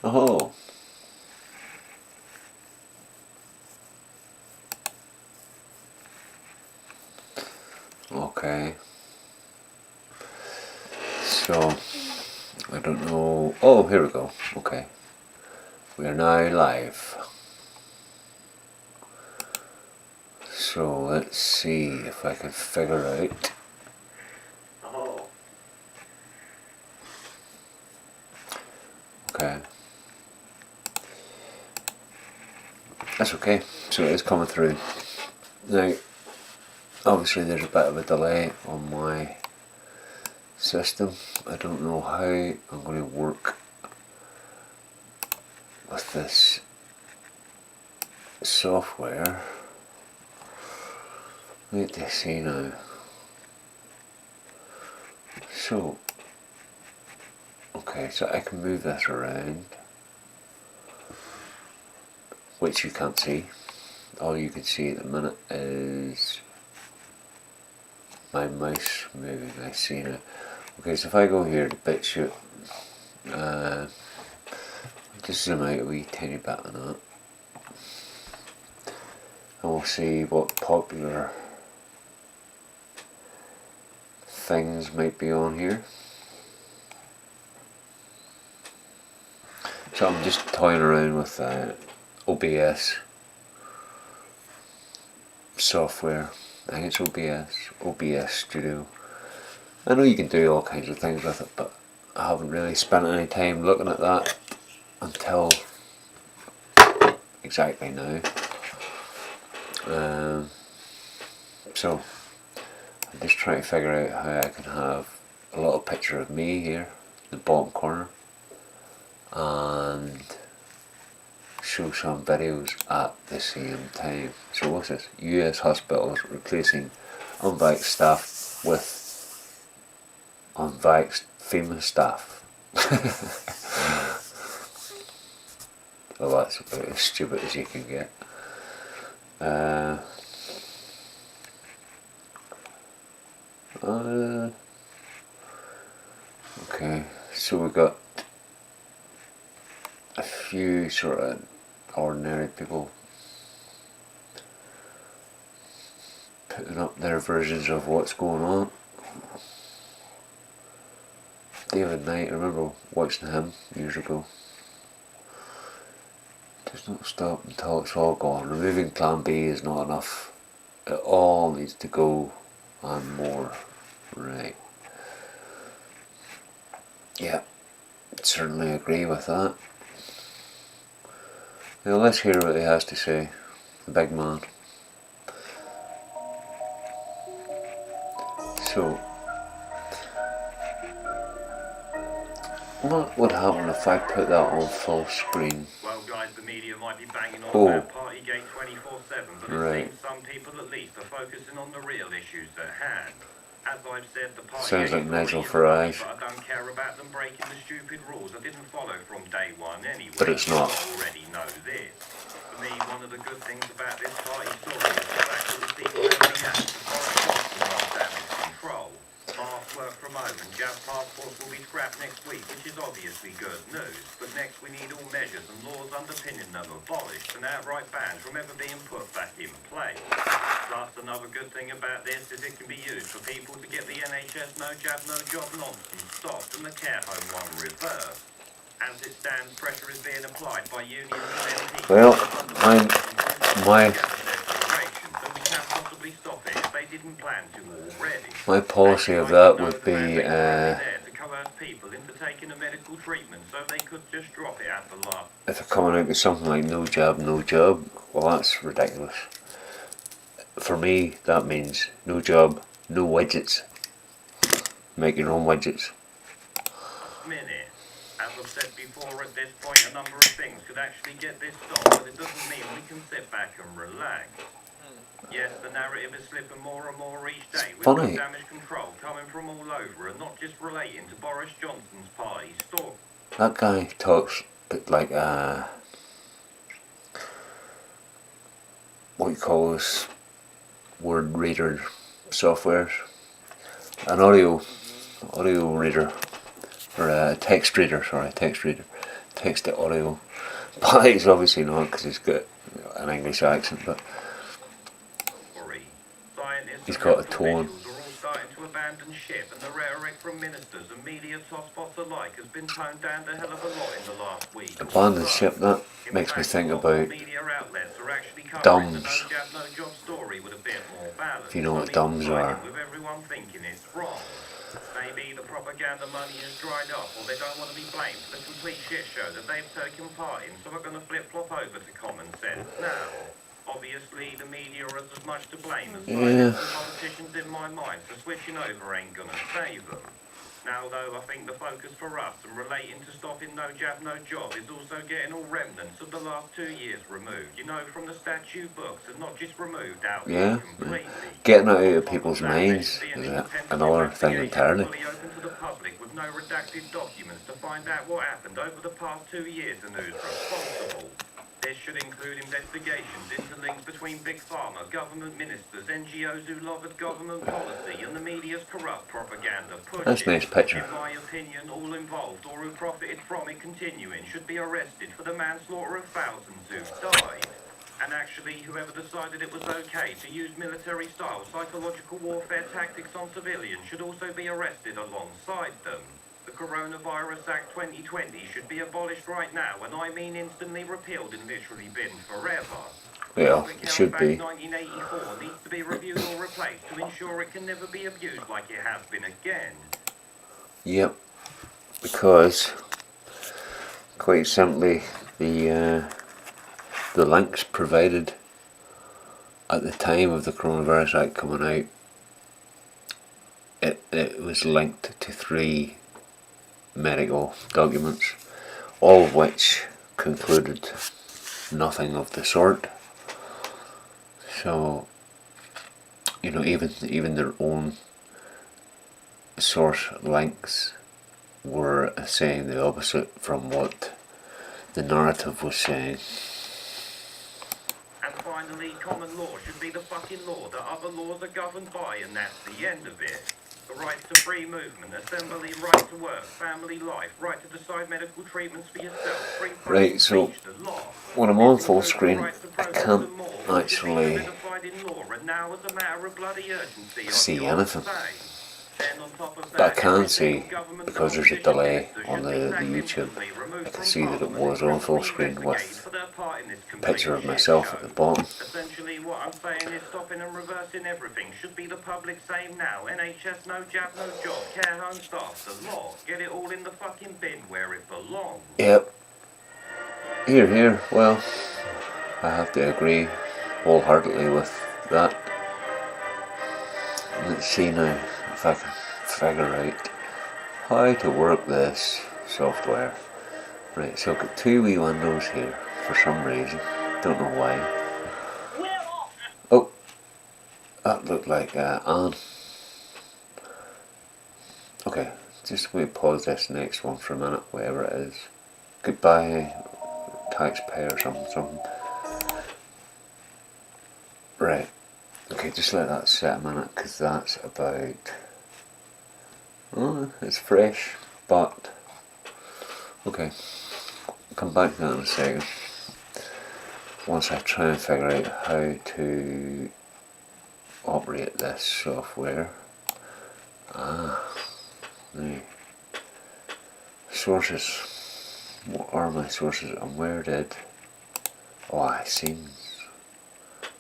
Oh. Okay. So, I don't know. Oh, here we go. Okay. We are now live. So, let's see if I can figure out. Oh. Okay. That's okay. So, it is coming through. Now, obviously, there's a bit of a delay on my system. I don't know how I'm going to work with this software. Wait to see now. So, okay, so I can move this around, which you can't see. All you can see at the minute is my mouse moving. I see now. Okay, so if I go here to BitChute, just zoom out a wee tiny bit on that, and we'll see what popular things might be on here. So I'm just toying around with OBS software. I think it's OBS Studio. I know you can do all kinds of things with it, but I haven't really spent any time looking at that until exactly now. So I'm just trying to figure out how I can have a little picture of me here in the bottom corner and show some videos at the same time. So what's this? US hospitals replacing unvaxxed staff with unvaxxed female staff. Well, that's about as stupid as you can get. Okay, so we got a few sort of ordinary people putting up their versions of what's going on. David Knight, I remember watching him years ago. Does not stop until it's all gone. Removing Plan B is not enough. It all needs to go and more. Right. Yeah, certainly agree with that. Now let's hear what he has to say, the big man. So, what would happen if I put that on full screen? Well, guys, the media might be banging on about Partygate 24/7, but it seems some people at least are focusing on the real issues at hand. As I've said, the Partygate sounds like Nigel Farage. But I don't care about them breaking the stupid rules I didn't follow from day one anyway. But it's not. I already know this. For me, one of the good things about this party story is the fact that the people handing out the foreign Johnson are damage control. Masks work from home and jab passports will be scrapped next week, which is obviously good news. But next we need all measures and laws underpinning them abolished and outright banned from ever being put back in place. Plus, another good thing about this is it can be used for people to get the NHS no jab, no job nonsense stopped and the care home one reversed. As it stands, pressure is being applied by unions and MPs. Well, my policy of that would be if they're coming out with something like no jab, well that's ridiculous. For me, that means no job, no widgets. Make your own widgets. As I've said before, at this point a number of things could actually get this stopped, but it doesn't mean we can sit back and relax. Yes, the narrative is slipping more and more each day, with funny. Damage control coming from all over and not just relating to Boris Johnson's party store. That guy talks like what you call this word reader software, an audio reader, or a text reader. Text text to audio, but he's obviously not because he's got an English accent, but Scientists he's and got a health tone. officials are all starting to abandon ship, and the rhetoric from ministers and media tosspots alike has been toned down a hell of a lot in the last week. Abandon ship, that In makes me fact, think a lot more about media outlets are actually covering the DUMBs. no jab, no job story with a bit more balance. If you know what Some even DUMBs siding are. with everyone thinking it's wrong. Maybe the propaganda money has dried up, or they don't want to be blamed for the complete shit show that they've taken part in, so we're going to flip-flop over to common sense now. Obviously, the media are as much to blame as scientists and politicians in my mind, so switching over ain't going to save them. Now, though, I think the focus for us and relating to stopping no jab, no job is also getting all remnants of the last 2 years removed. You know, from the statute books, and not just removed out completely. Getting it out of people's minds is another thing entirely. Fully open to the public with no redacted documents to find out what happened over the past 2 years and who's responsible. This should include investigations into links between Big Pharma, government ministers, NGOs who lobbied government policy, and the media's corrupt propaganda pushing. That's a nice picture. In my opinion, all involved or who profited from it continuing should be arrested for the manslaughter of thousands who died. And actually, whoever decided it was okay to use military-style psychological warfare tactics on civilians should also be arrested alongside them. The Coronavirus Act 2020 should be abolished right now, and I mean instantly repealed and literally binned forever. Well, it should be. 1984 needs to be reviewed or replaced to ensure it can never be abused like it has been again. Yep, because quite simply the links provided at the time of the Coronavirus Act coming out, it was linked to 3 medical documents, all of which concluded nothing of the sort. So, you know, even their own source links were saying the opposite from what the narrative was saying. And finally, common law should be the fucking law that other laws are governed by, and that's the end of it. The right to free movement, assembly, right to work, family life, right to decide medical treatments for yourself, free Right, so speech, the law. when I'm on full screen, I can't actually see anything. But I can see, because there's a delay on the YouTube, I can see that it was on full screen with a picture of myself at the bottom. Essentially what I'm saying is stopping and reversing everything should be the public's aim now. NHS, no jab, no job, care home staff, the law. Get it all in the fucking bin where it belongs. Yep. Here, well, I have to agree wholeheartedly with that. Let's see now if I can figure out how to work this software. Right, so I've got 2 wee windows here for some reason, don't know why. Oh, that looked like Anne. Okay, just going to pause this next one for a minute, whatever it is. Goodbye, taxpayer or something. Right, okay, just let that sit a minute, because that's about... Oh, it's fresh, but... Okay, I'll come back to that in a second. Once I try and figure out how to operate this software. The sources. What are my sources and where did... Oh, I see.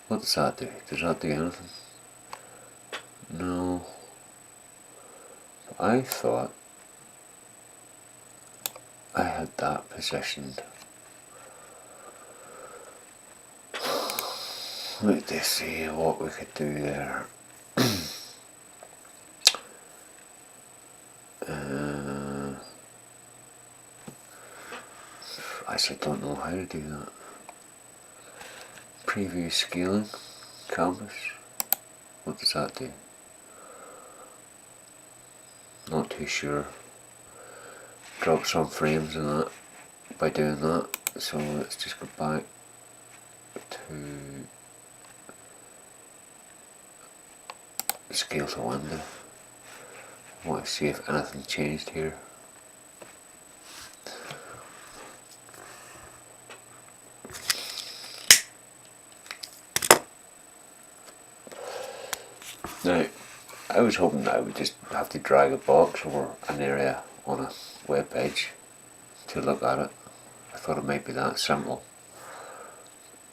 What does that do? Does that do anything? No. I thought I had that positioned. Let's see what we could do there. I actually don't know how to do that. Preview scaling, canvas. What does that do? Not too sure. Drop some frames in that by doing that. So let's just go back to scale to window. I want to see if anything changed here. Now, I was hoping that I would just have to drag a box over an area on a web page to look at it. I thought it might be that simple,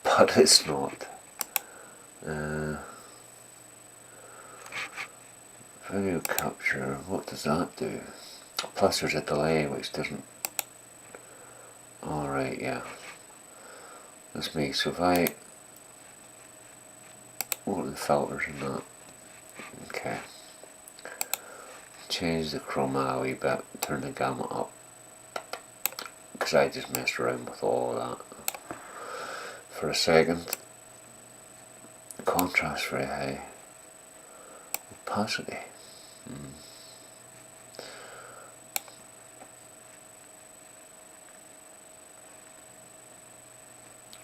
but it's not. Video capture, what does that do? Plus there's a delay which doesn't... Alright, yeah. That's me. So if I... What are the filters in that? Okay. Change the chroma a wee bit, turn the gamma up. Because I just messed around with all of that for a second. Contrast very high. Opacity.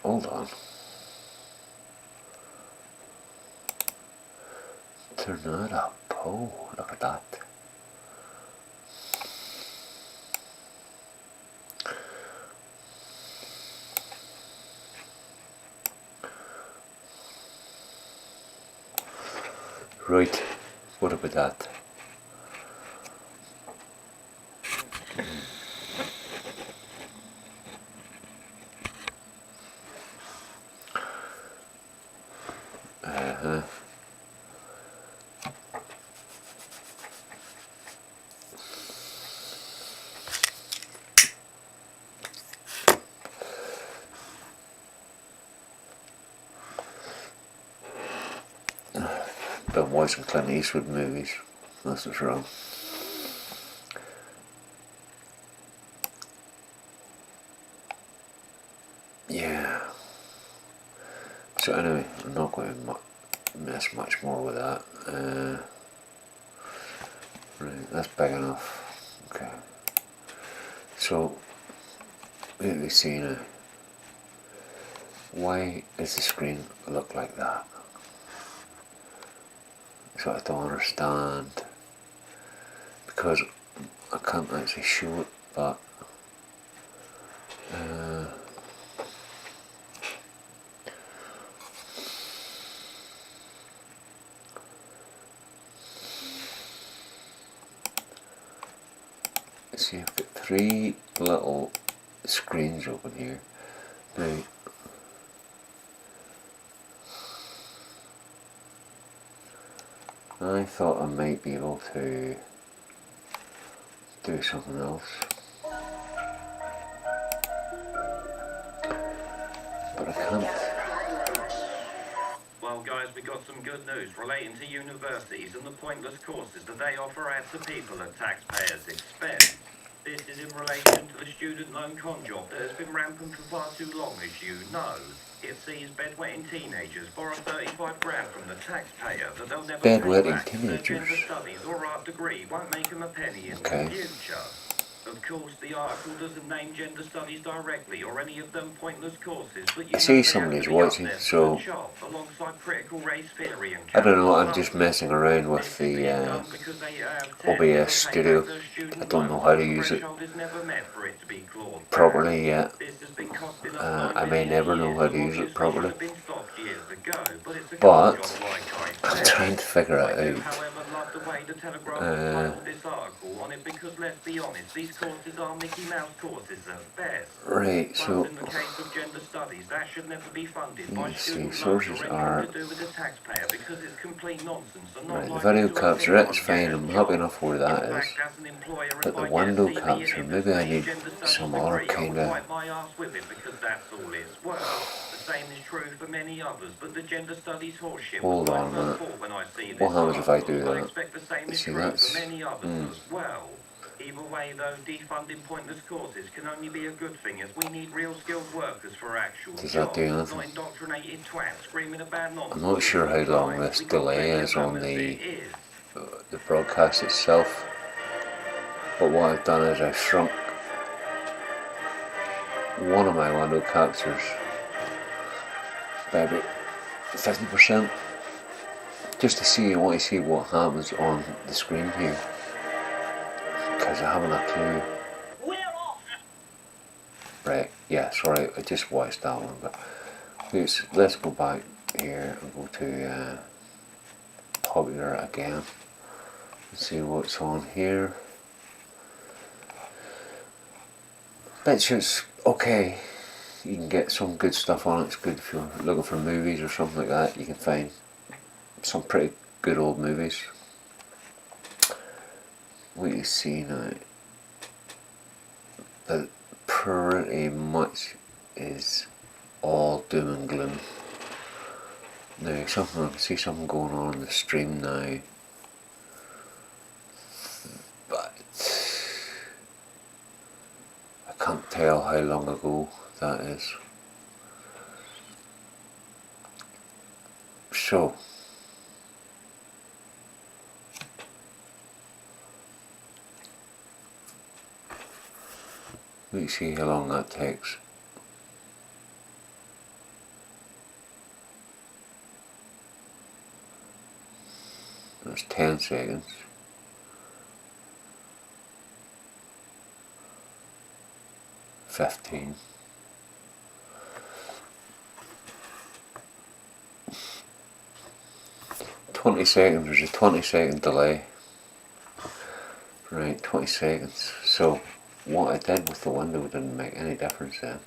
Hold on. Turn that up. Oh, look at that. Right, what about that? Been watching Clint Eastwood movies. That's what's wrong. Yeah. So anyway, I'm not going to mess much more with that. Right, that's big enough. Okay. So, let me see now. Why does the screen look like that? So I don't understand, because I can't actually show it, but see, I've got 3 little screens open here. Now, I thought I might be able to do something else, but I can't. Well guys, we got some good news relating to universities and the pointless courses that they offer out to people at taxpayers' expense. This is in relation to the student loan con job that has been rampant for far too long, as you know. It sees bedwetting teenagers borrow 35 grand from the taxpayer that they'll never pay back. Their gender studies or art degree won't make them a penny in the future. Of course, the article doesn't name gender studies directly or any of them pointless courses, but you I see somebody's watching, so I don't know, I'm just messing around with the OBS Studio. I don't know how to use it properly yet. I may never know how to use it properly, but I'm trying to figure it out. Because let's be honest, these courses are Mickey Mouse courses at best. Right, so in the case of gender studies, that should never be funded by student sources are to do with the taxpayer because it's complete nonsense. Right, the video capture, it's fine, I'm happy enough where that is. But the window capture, maybe I need some other kind of... The same is true for many others, but the gender studies horseshit. Hold on a minute. What happens if I do that? See, that's... well. Either way though, defunding pointless courses can only be a good thing, as we need real skilled workers for actual Does that do jobs, anything? not indoctrinated twats screaming about nonsense. I'm not sure how long this delay is on the broadcast itself, but what I've done is I've shrunk one of my window captures by about 50%, just to see, I want to see what happens on the screen here, because I haven't a clue. Right, yeah, sorry, I just watched that one, but let's go back here and go to popular again. Let's see what's on here. BitChute's okay. You can get some good stuff on it. It's good if you're looking for movies or something like that. You can find some pretty good old movies. What you see now, that pretty much is all doom and gloom. Now, I can see something going on in the stream now, but I can't tell how long ago that is. So, let's see how long that takes. That's 10 seconds. $15. 20 seconds, there's a 20-second delay. Right, 20 seconds. So, what I did with the window didn't make any difference then.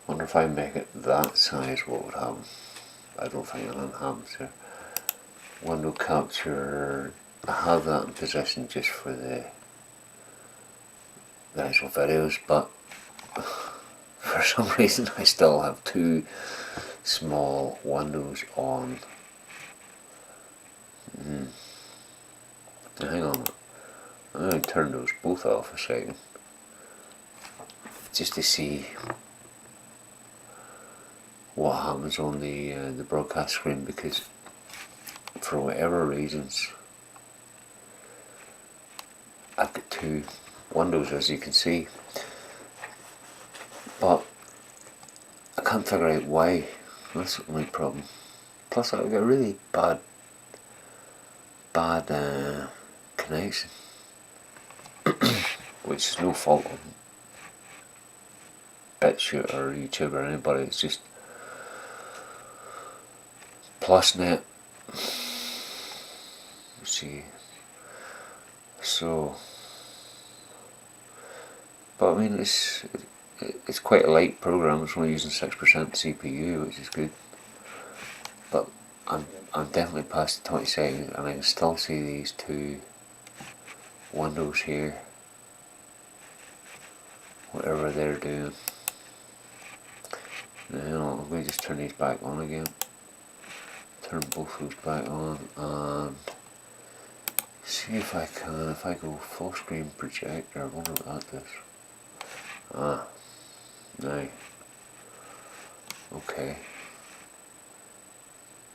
Wonder if I make it that size, what would happen? I don't think anything happens there. Window capture, I have that in position just for the actual videos, but for some reason I still have two small windows on. Hang on, I'm going to turn those both off a second, just to see what happens on the broadcast screen, because for whatever reasons I've got two windows, as you can see, but I can't figure out why. That's the only problem. Plus I've got a really bad connection, which is no fault of BitChute or YouTube or anybody. It's just PlusNet. Let's see. So, but I mean, it's quite a light program. It's only using 6% CPU, which is good. But I'm definitely past the 20 seconds, and I can still see these two windows here, whatever they're doing. Now I'm going to just turn these back on again. Turn both those back on and see if I can. If I go full screen projector, I wonder what that does. Ah, now, okay,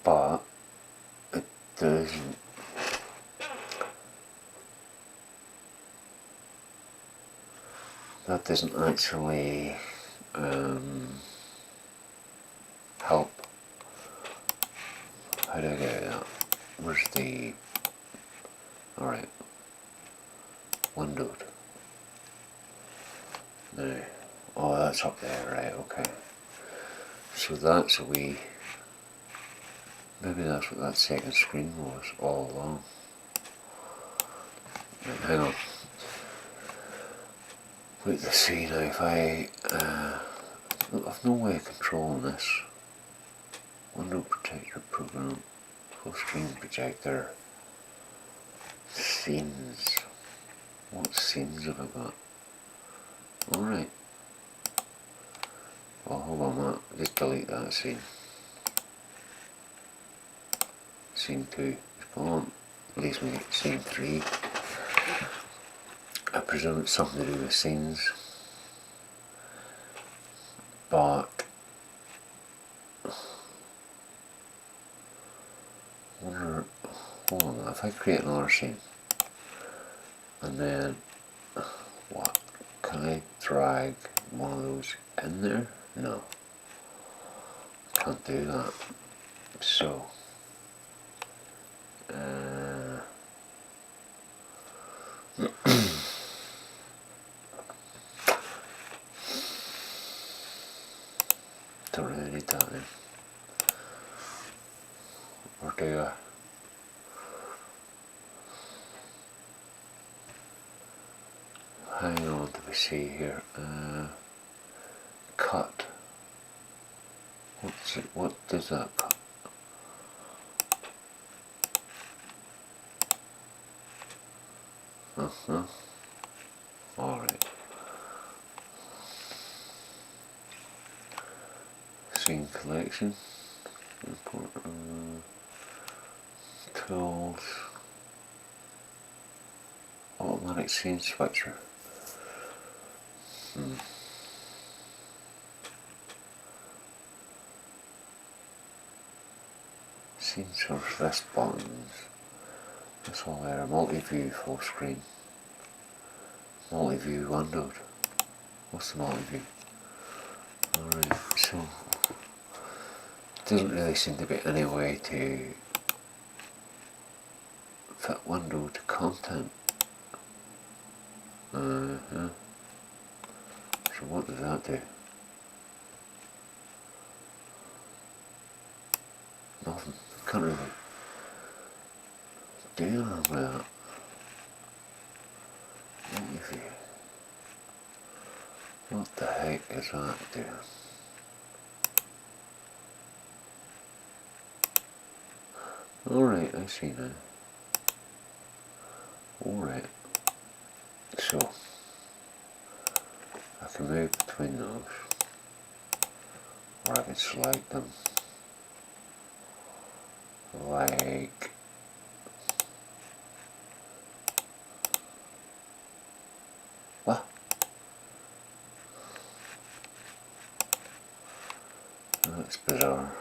but it doesn't. That doesn't actually help. How do I get that? Where's the... Alright. Windowed. Now, oh, that's up there, right, okay. So that's a wee... Maybe that's what that second screen was all along. Right, hang on. Wait to see now if I've no way of controlling this. Window protector program, full screen projector, scenes. What scenes have I got? Alright. Well, hold on a minute, just delete that scene. Scene 2 is gone. Leaves me at scene 3. I presume it's something to do with scenes. But wonder, hold on, if I create another scene and then what, can I drag one of those in there? No, can't do that. So don't really need that then. Or do I? Hang on, do we see here? Cut. What's it? What does that cut? Alright. Scene collection. Import, tools. Automatic scene switcher. Scene source list buttons. That's all there. Multi-view full screen. Multi-view windowed. What's the multi-view? Alright, so doesn't really seem to be any way to fit window to content. So what does that do? Nothing. Can't really do anything with that. Multi-view. What the heck is that doing? Alright, I see now. Alright. So, I can move between those. Or I can select them. Like... What? That's bizarre.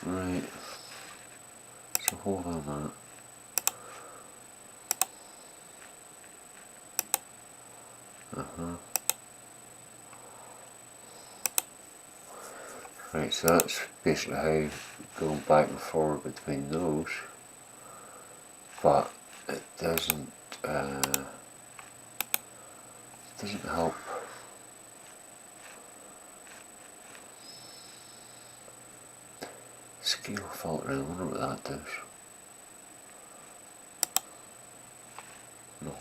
Right, so hold on that. Right, so that's basically how going back and forward between those, but it doesn't help. Scale filtering, I wonder what that does. No.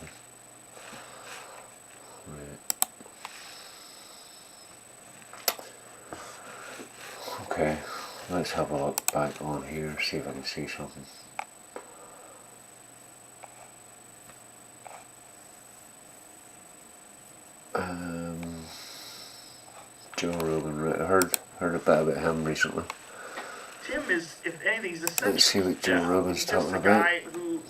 Right. Okay, let's have a look back on here, see if I can see something. Joe Rogan, right? I heard a bit about him recently. Tim is, if anything, he's essentially. Let's see what Joe Rogan's he's talking just a about. guy who,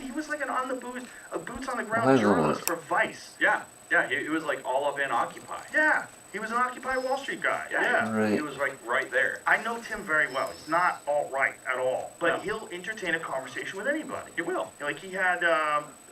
he was like a boots on the ground Well, journalist for Vice. Yeah, he was like all up in Occupy. Yeah, he was an Occupy Wall Street guy. Yeah. Right. He was like right there. I know Tim very well. He's not alt-right at all, but No. he'll entertain a conversation with anybody. He will. Like he had,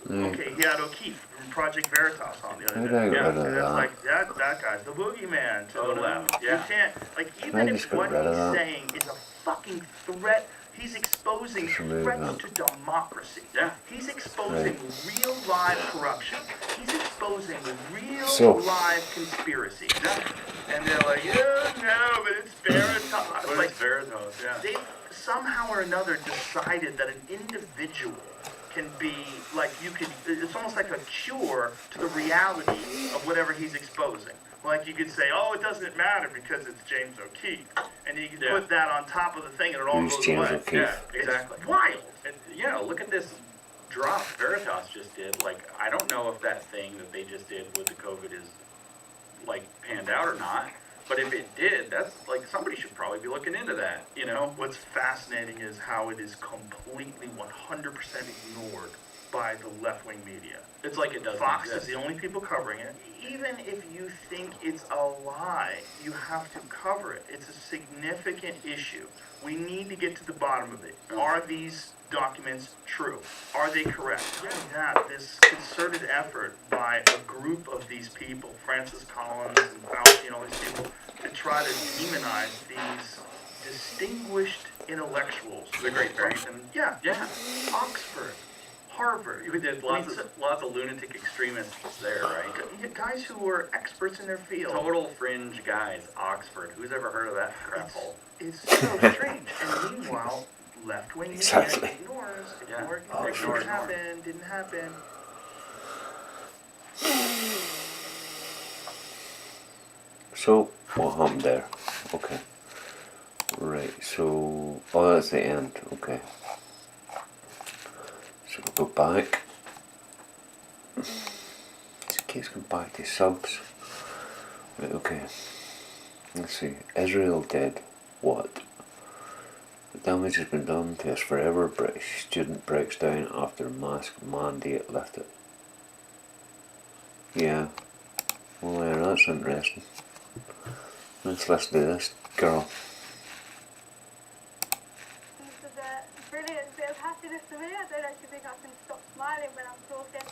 he had O'Keefe from Project Veritas on the How other do I day. get rid of And it's that? like, that guy's the boogeyman to the left. Yeah. You can't, like, even Maybe if just get what rid of he's that. saying is a fucking threat, he's exposing Just remove threats that. to democracy. Yeah. He's exposing real live corruption. He's exposing real So- live conspiracy. And they're like, yeah, no, but it's Veritas. But Like, it's Veritas, yeah. they somehow or another decided that an individual can be like it's almost like a cure to the reality of whatever he's exposing. Like you could say, oh, it doesn't matter because it's James O'Keefe, and you can Yeah. put that on top of the thing, and it all Who's goes James away. O'Keefe? Yeah, exactly. It's wild. And, look at this drop Veritas just did. Like, I don't know if that thing that they just did with the COVID is, like, panned out or not. But if it did, that's, like, somebody should probably be looking into that, you know? What's fascinating is how it is completely 100% ignored by the left-wing media. It's like it doesn't Fox exist. is the only people covering it. Even if you think it's a lie, you have to cover it. It's a significant issue. We need to get to the bottom of it. Are these documents true? Are they correct? Yeah, this concerted effort by a group of these people, Francis Collins and Fauci and all these people, to try to demonize these distinguished intellectuals. The Great Barrington. Yeah, Oxford, Harvard. We did lots lots of lunatic extremists there, right? Guys who were experts in their field. Total fringe guys. Oxford. Who's ever heard of that crap hole? It's so strange. And meanwhile, left-wing media Exactly. ignores, Ignore. didn't happen. So, what happened there? Okay. Right, so, oh, that's the end, okay. So we'll go back. Just in case, go back to subs. Right, okay. Let's see. Israel did what? The damage has been done to us forever. British student breaks down after mask mandate lifted. Yeah. Well, yeah, that's interesting. Let's listen to this girl. This is a brilliant bit of happiness for me. I don't actually think I can stop smiling when I'm talking.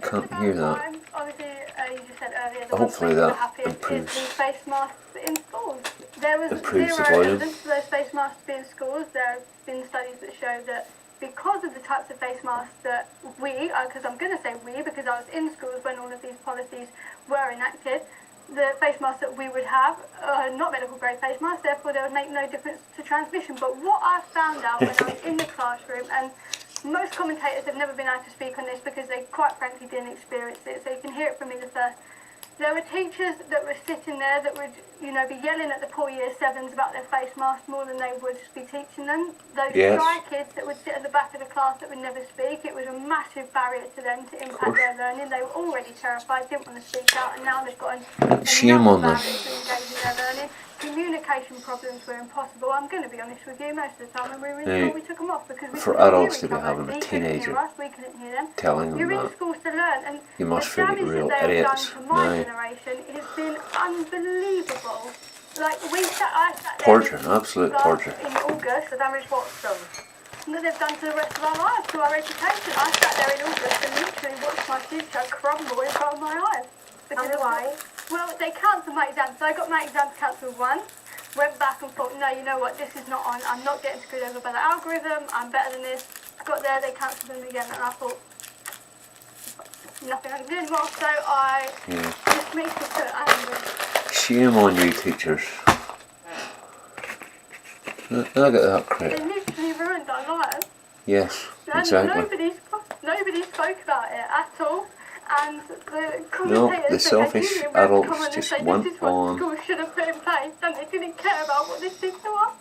Can't hear that. Obviously, you just said earlier the Hopefully one that happiest improves. is the face masks in schools. There was Improves the zero volume. evidence for those face masks being in schools. There have been studies that show that because of the types of face masks that we, because I'm going to say we, because I was in schools when all of these policies were enacted, the face masks that we would have are not medical grade face masks, therefore they would make no difference to transmission. But what I found out when I was in the classroom, and most commentators have never been able to speak on this because they quite frankly didn't experience it, so you can hear it from me the first. There were teachers that were sitting there that would, be yelling at the poor year sevens about their face masks more than they would be teaching them. Those Yes. shy kids that would sit at the back of the class that would never speak, it was a massive barrier to them to impact their learning. They were already terrified, didn't want to speak out, and now they've got Shame on them. barrier to engage in their learning. Communication problems were impossible. I'm going to be honest with you, most of the time when we were in Now, school we took them off because we for couldn't adults hear to be each other. having a They couldn't hear teenager us, we couldn't hear them. telling them You're in that, schools to learn, and you must the feel like damage real that they have idiots. done to my No. generation has been unbelievable. Like I sat there Torture, in absolute class torture. in August. The damage what's done? That they've done to the rest of our lives, to our education. I sat there in August and literally watched my future crumble in front of my eyes. Because why? Well, they cancelled my exams. So I got my exams cancelled once. Went back and thought, no, you know what, this is not on. I'm not getting screwed over by the algorithm. I'm better than this. Got there, they cancelled them again, and I thought, nothing I can do anymore. So I just makes me so angry. Shame on you, teachers. Look at that crap. They literally ruined our lives. Yes, And exactly. nobody spoke about it at all. And the No, commentators the selfish they come adults on and just say, went this is what on. schools should have put in place, and they didn't care about what this did to us.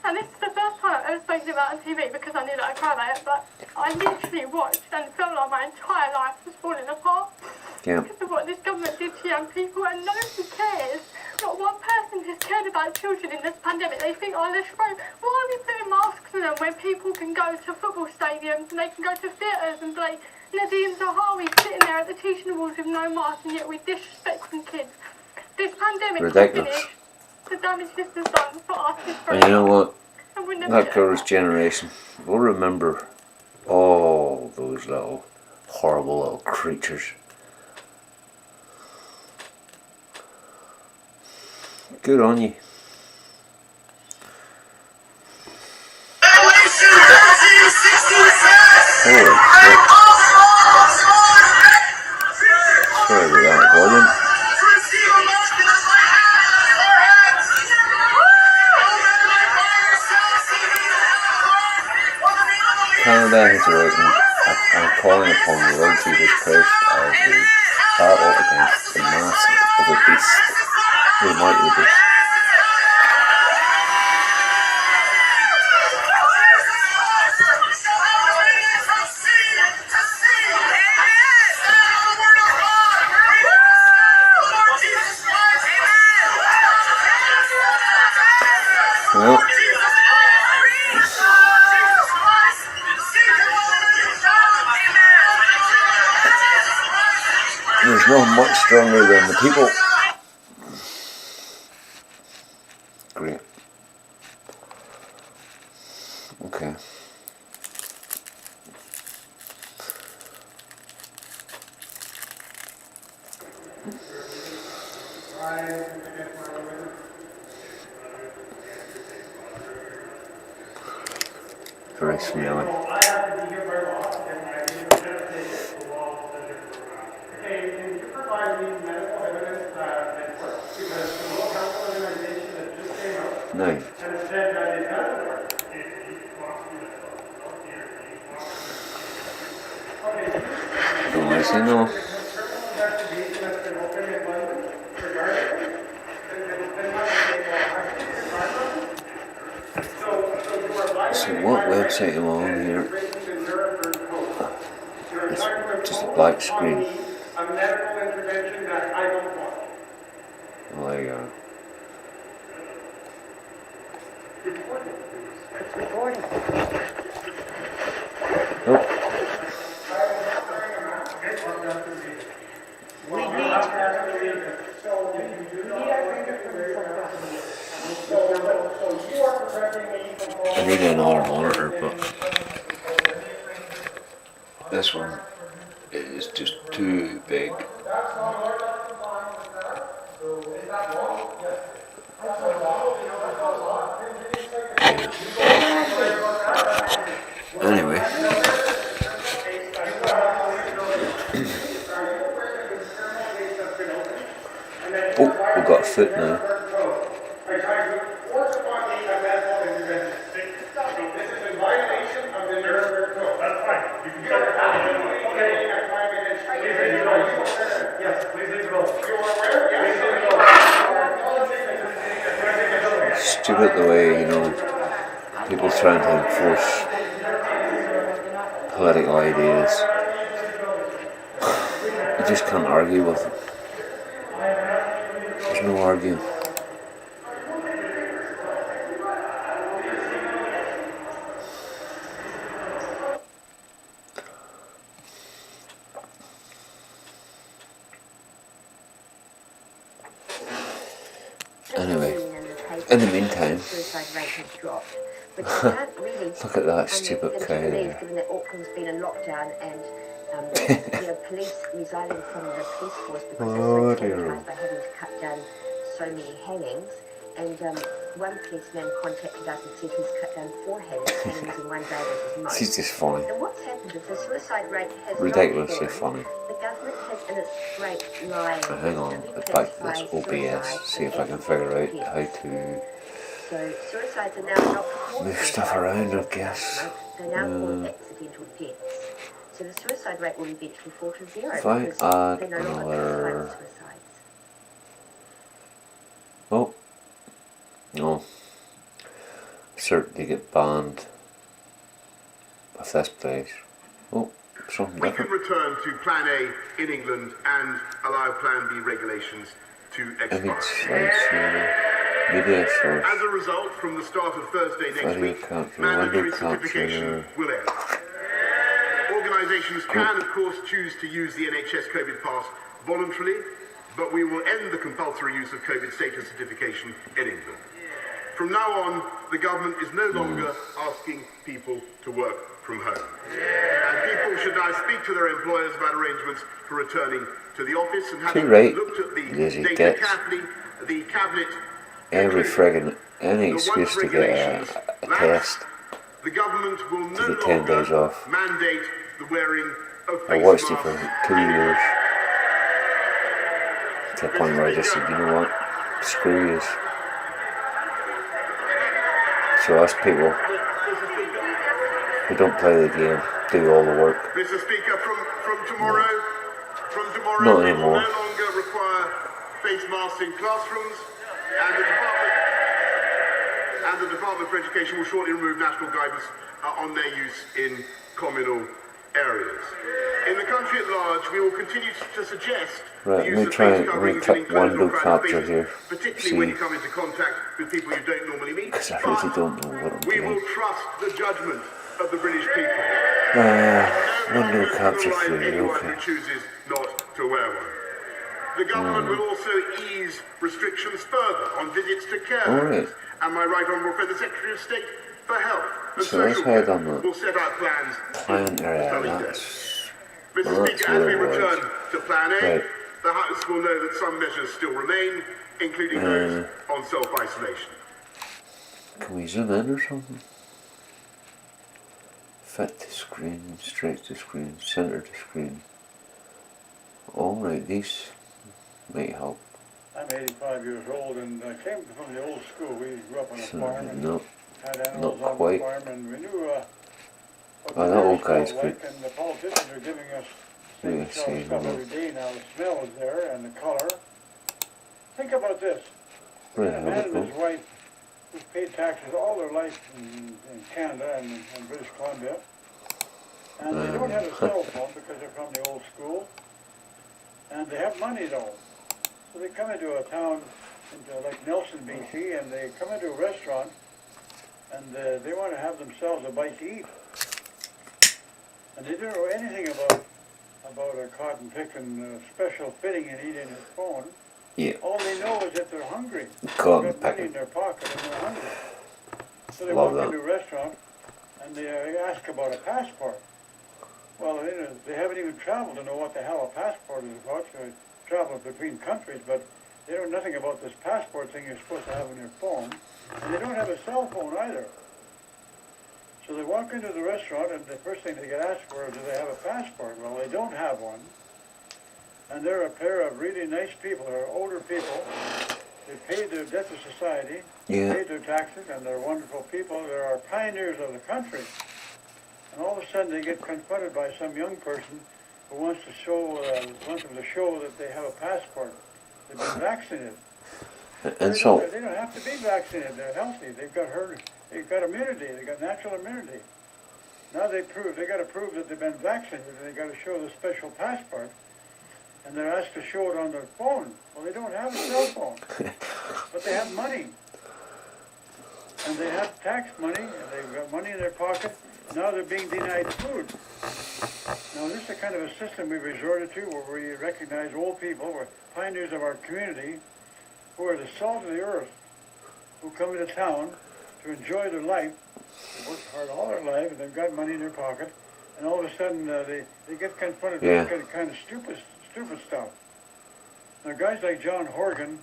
And this is the first time I've ever spoken about it on TV because I knew that I'd cry about it, but I literally watched and felt like my entire life was falling apart Yeah. because of what this government did to young people, and nobody cares. Not one person has cared about children in this pandemic. They think, oh, let's throw, why are we putting masks on them when people can go to football stadiums and they can go to theatres and play Nadine Zahawi sitting there at the teaching awards with no mask, and yet we're disrespecting kids. This pandemic Ridiculous. finished. The damage this has done for us is And you know what? and we're never That getting girl's back. generation will remember all those little horrible little creatures. Good on you. Holy shit. Sorry about that volume. Canada has awakened. I'm calling upon the Lord Jesus Christ as we battle against the mass of the beast, the might of the beast. Well, there's no much stronger than the people. Great. Okay. very smelly. No. Don't listen, no. So what website am I on here? It's just a black screen. Oh, there you go. Oh. I need another monitor, but this one is just too big. Anyway. Oh, we've got a foot now. Stupid the way, people trying to enforce political ideas. You just can't argue with them. There's no arguing. Anyway, in the meantime, look at that stupid cow there. Given that Auckland's been in lockdown and police resigning from the police force because Oh, they're so dear. traumatized by having to cut down so many hangings. And one policeman contacted us and said he's cut down 4 hangings in one day with his most. She's just funny. And what's happened is the suicide rate has Ridiculously not fallen. funny. The government has in its straight line. Hang on, back to this OBS, see if I can figure out how to So suicides are now not called move stuff around, I guess. They're now called accidental deaths. So the suicide rate will eventually fall to 0. If I because add they're no longer another- classified as suicides. Oh, no. Certainly get banned with this place. Oh, something We can different. return to Plan A in England and allow Plan B regulations to Image expire. slideshow, media source, As a result, from the start of Thursday next video week, capture, mandatory window certification capture. will end. Organisations can, of course, choose to use the NHS COVID Pass voluntarily, but we will end the compulsory use of COVID status certification in England. From now on, the government is no longer asking people to work from home. And people should now speak to their employers about arrangements for returning to the office. And having right, looked at the lazy data gits. carefully, the Cabinet Every concluded friggin' any that once excuse to get regulations a lapse, test. the government will no get 10 days longer off. mandate the wearing of I face watched it masks. for 2 years. To the point where I just said, you know what? Screw you. So us people who don't play the game do all the work. Mr. Speaker, from tomorrow, Not we anymore. will no longer require face masks in classrooms, and the Department for Education will shortly remove national guidance on their use in communal areas. In the country at large, we will continue to suggest Right, the let use me of try face and coverings in click enclosed or window crowded capture spaces, here. particularly when See. you come into contact with people you don't normally meet. Because I But really don't know what I'm we will doing. trust the judgment of the British people. Window capture Penalise free, anyone okay. who chooses not to wear one. The government will also ease restrictions further on visits to care All homes. right. And my right honourable friend, the Secretary of State for Health and So let's Social head Care on that. will set out plans. Plan area, Coming days. that's... Mr. well, that's Speaker, as we what it was. return to Plan A, Right. the House will know that some measures still remain, including those on self-isolation. Can we zoom in or something? fit to screen, straight to screen, centre to screen. Alright, these might help. I'm 85 years old and I came from the old school. We grew up on a So, farm and no, had animals not on quite. the farm, and we knew what Oh, the that old nurse guy's felt good. like, and the politicians are giving us Yeah, things see, stuff hold on. every day now. The smell is there and the color. Think about this. Right, A have man it and go. his wife who paid taxes all their life in Canada and British Columbia, and they don't have a cell phone because they're from the old school, and they have money though. So they come into a town into like Nelson, BC, and they come into a restaurant, and they want to have themselves a bite to eat, and they don't know anything about a cotton picking special fitting and eating his phone. Yeah, All they know is that they're hungry. cotton They've got money picking. in their pocket and they're hungry. So they Love walk that. into a restaurant and they ask about a passport. Well, they haven't even traveled to know what the hell a passport is about. So they travel between countries, but they know nothing about this passport thing you're supposed to have on your phone. And they don't have a cell phone either. So they walk into the restaurant and the first thing they get asked for is, do they have a passport? Well, they don't have one. And they're a pair of really nice people. They're older people. They paid their debt to society, Yeah. paid their taxes, and they're wonderful people. They are pioneers of the country. And all of a sudden they get confronted by some young person who wants them to show that they have a passport. They've been vaccinated. And so, They don't have to be vaccinated. They're healthy. They've got immunity. They've got natural immunity. Now they got to prove that they've been vaccinated. They got to show the special passport. And they're asked to show it on their phone. Well, they don't have a cell phone, but they have money. And they have tax money, and they've got money in their pocket. Now they're being denied food. Now this is the kind of a system we've resorted to where we recognize old people, we're pioneers of our community, who are the salt of the earth, who come into town to enjoy their life. They work hard all their life, and they've got money in their pocket. And all of a sudden, they get confronted Yeah. with this kind of stupid stuff. Now, guys like John Horgan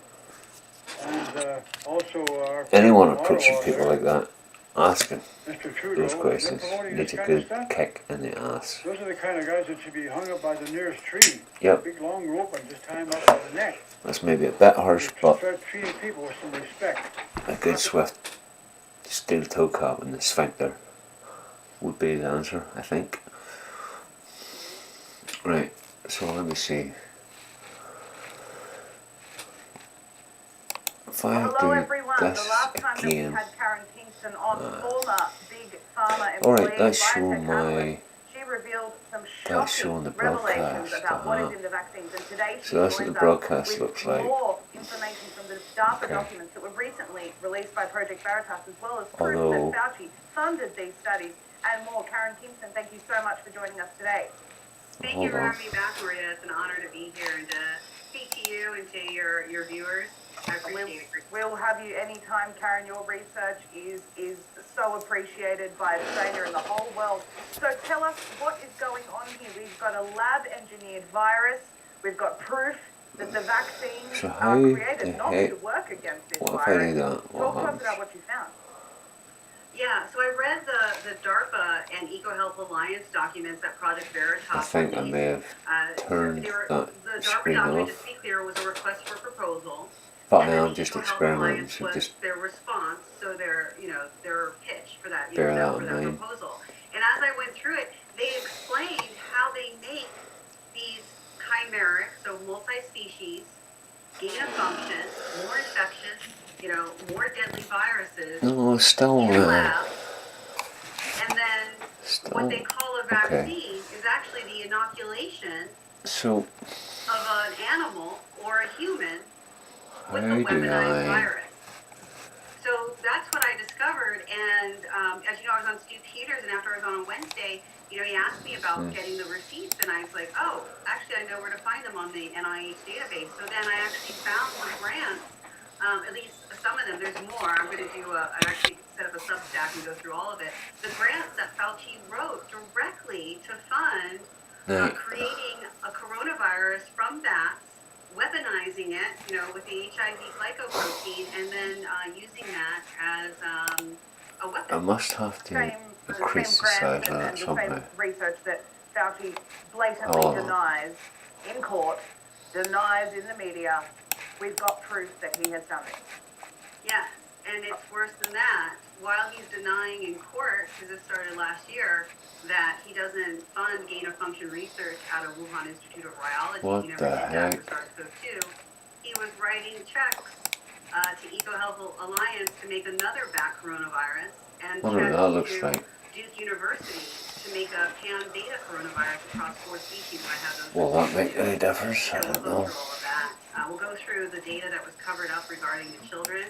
and also our anyone friend from approaching Ottawa people there, like that, asking Mr. Trudeau, those they're questions promoting needs this a kind of good stuff. kick in the ass. Those are the kind of guys that should be hung up by the nearest tree. Yep. Big long rope and just tie them up by the neck. That's maybe a bit harsh, but Start treating people with some respect. a good swift steel toe cap in the sphincter would be the answer, I think. Right, so let me see. If I Hello do everyone. The this last time that we again, had Karen Kingston on, former big pharma employee, alright, that's showing biotech my, analyst, she revealed some that's showing the shocking revelations broadcast, about what is in the vaccines. And today she So that's what joins the us broadcast with looks like. more information from the DARPA Okay. documents that were recently released by Project Veritas, as well as proof Although- that Fauci funded these studies and more. Karen Kingston, thank you so much for joining us today. Thank Hold you for on. having me back, Maria. It's an honor to be here and to speak to you and to your viewers. I appreciate it. We'll have you anytime, Karen. Your research is so appreciated by Australia and the whole world. So tell us what is going on here. We've got a lab-engineered virus. We've got proof that the vaccines So are how the created not heck- to work against this what if I virus. do that? What Talk to us happens? about what you found. Yeah, so I read the DARPA and EcoHealth Alliance documents that Project Veritas I think I released. may have turned They were- that the DARPA screen document, off. to be clear, was a request for proposal. But And now then I'm just EcoHealth experimenting, Alliance so was just their response, so their pitch for that, bear that for in that mind. proposal. And as I went through it, they explained how they make these chimeric, so multi-species, gain of function, more infectious, more deadly viruses no, still, in the lab. And then still, what they call a okay. vaccine is actually the inoculation So, of an animal or a human with how the do weaponized I, virus. So that's what I discovered, and as you know, I was on Stu Peters, and after I was on Wednesday, he asked me about getting the receipts, and I was like, oh, actually I know where to find them on the NIH database. So then I actually found some grants, at least some of them, there's more. I'm going to I actually set up a Substack and go through all of it. The grants that Fauci wrote directly to fund no, creating a coronavirus from bats, weaponizing it, with the HIV glycoprotein, and then using that as a I weapon. must have to Same increase the Tim size Grant of that and the somehow. same research that Fauci blatantly Oh. denies in court, denies in the media. We've got proof that he has done this. Yes, and it's worse than that. While he's denying in court, because it started last year, that he doesn't fund gain-of-function research out of Wuhan Institute of Virology, What he never the did that heck? for SARS-CoV-2. He was writing checks to EcoHealth Alliance to make another bat coronavirus, and Wonder what checks that looks to like. Duke University to make a pan-beta coronavirus across 4 species. I have those. Will that make any difference? I So we'll don't go know. through all of that. We'll go through the data that was covered up regarding the children.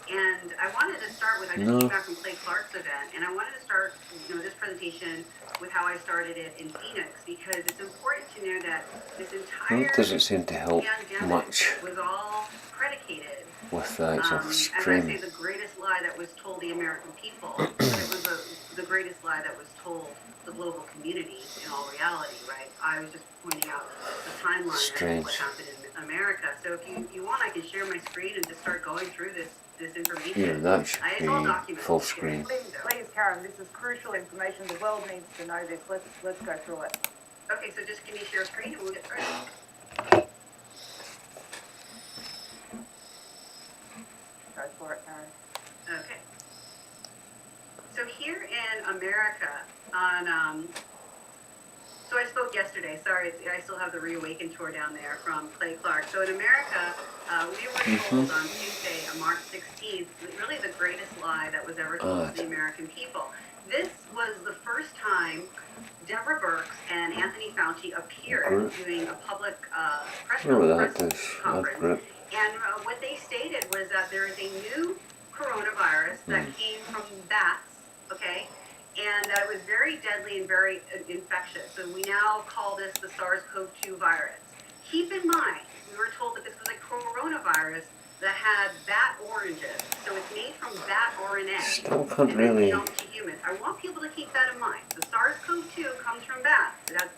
And I wanted to start with, I just came back from Clay Clark's event, and I wanted to start, this presentation with how I started it in Phoenix, because it's important to know that this entire It doesn't seem to help pandemic much was all predicated with the actual as I say, stream. the greatest lie that was told the American people, but it was the greatest lie that was told the global community in all reality, right? I was just pointing out the timeline of Strange. what happened in America. So if you want, I can share my screen and just start going through this information. Yeah, that should It's all be documented. full screen. Please, Karen, this is crucial information. The world needs to know this. Let's go through it. Okay, so just give me share screen and we'll get started. Go for it, Karen. Okay. So here in America, so I spoke yesterday. Sorry, I still have the Reawaken tour down there from Clay Clark. So in America, we were told on Tuesday, March 16th, really the greatest lie that was ever told to the American people. This was the first time Deborah Birx and Anthony Fauci appeared doing a public press conference. And what they stated was that there is a new coronavirus that came from bats, okay, and that it was very deadly and very infectious. So we now call this the SARS-CoV-2 virus. Keep in mind, we were told that this was a coronavirus that had bat oranges. So it's made from bat RNA. Still can't and really. then to humans. I want people to keep that in mind. The SARS-CoV-2 comes from bats. It has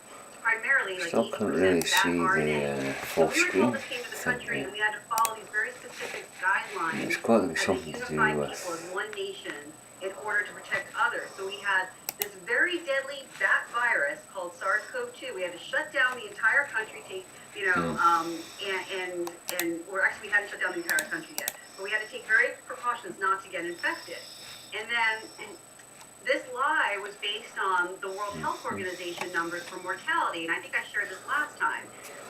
primarily like Still 80% can't really bat see RNA. the full So we were screen told this came to the thing country here. and we had to follow these very specific guidelines. It's got to be as a something to do unified with. people as one nation in order to protect others. So we had this very deadly bat virus called SARS-CoV-2. We had to shut down the entire country, or actually we hadn't shut down the entire country yet, but we had to take very precautions not to get infected. And then this lie was based on the World Health Organization numbers for mortality, and I think I shared this last time.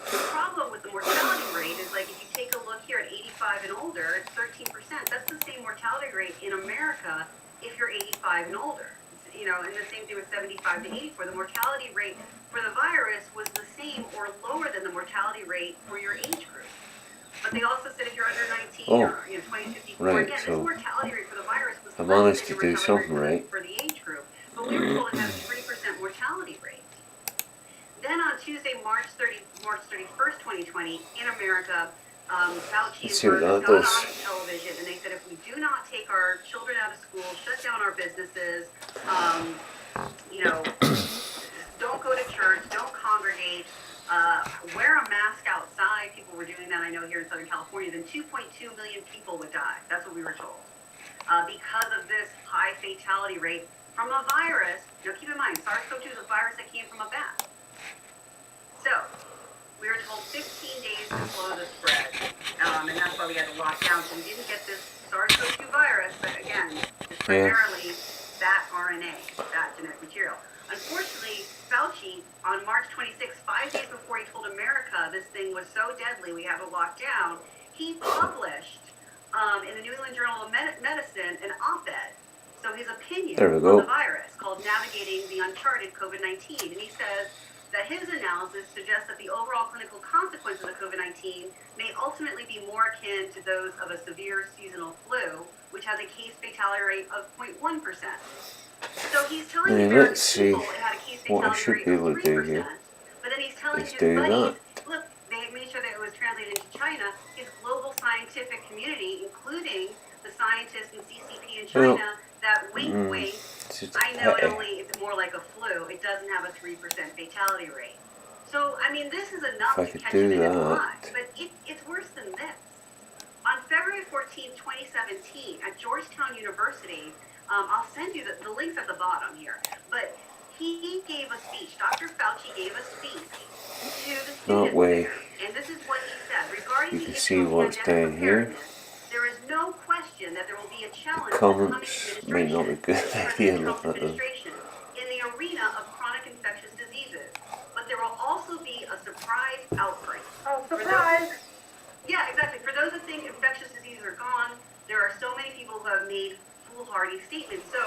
The problem with the mortality rate is, like, if you take a look here at 85 and older, it's 13%. That's the same mortality rate in America if you're 85 and older. And the same thing with 75 to 84. The mortality rate for the virus was the same or lower than the mortality rate for your age group. But they also said if you're under 19 or 20, 54, right, again, so this mortality rate for the virus was I less managed than to the do mortality something rate right. for the age group. But we were told it had a 3% mortality rate. Then on Tuesday, March 31st, 2020, in America, Fauci Let's and see what Birx that got does. on television and they said if we do not take our children out of school, shut down our businesses, don't go to church, don't congregate, wear a mask outside. People were doing that, I know, here in Southern California. Then 2.2 million people would die. That's what we were told. Because of this high fatality rate from a virus. Now keep in mind, SARS-CoV-2 is a virus that came from a bat. So, we were told 15 days to slow the spread, and that's why we had to lock down. So we didn't get this SARS-CoV-2 virus, but again, it's primarily bat RNA, that genetic material. Unfortunately, Fauci, on March 26, 5 days before he told America this thing was so deadly we had to lock down, he published in the New England Journal of Medicine an op-ed. So his opinion on the virus called Navigating the Uncharted COVID-19. And he says that his analysis suggests that the overall clinical consequences of COVID-19 may ultimately be more akin to those of a severe seasonal flu, which has a case fatality rate of 0.1%. So he's telling the American people it had a case fatality rate of 3%, but then he's telling his buddies, look, they made sure that it was translated into China, his global scientific community, including the scientists in CCP in China, that wink, wink, I know it's more like a flu. It doesn't have a 3% fatality rate. So, I mean, this is enough to catch him in his lie. But it's worse than this. On February 14, 2017, at Georgetown University, I'll send you the links at the bottom here. But he gave a speech. Dr. Fauci gave a speech to the students there, and this is what he said regarding You the can issue see of what's pandemic down here. preparedness. There is no question that there will be a challenge The to the coming comments may not be administration, good the idea President Trump's looking at them. administration, in the arena of chronic infectious diseases. But there will also be a surprise outbreak. Oh, For those- surprise! Yeah, exactly. For those that think infectious diseases are gone, there are so many people who have made foolhardy statements. So,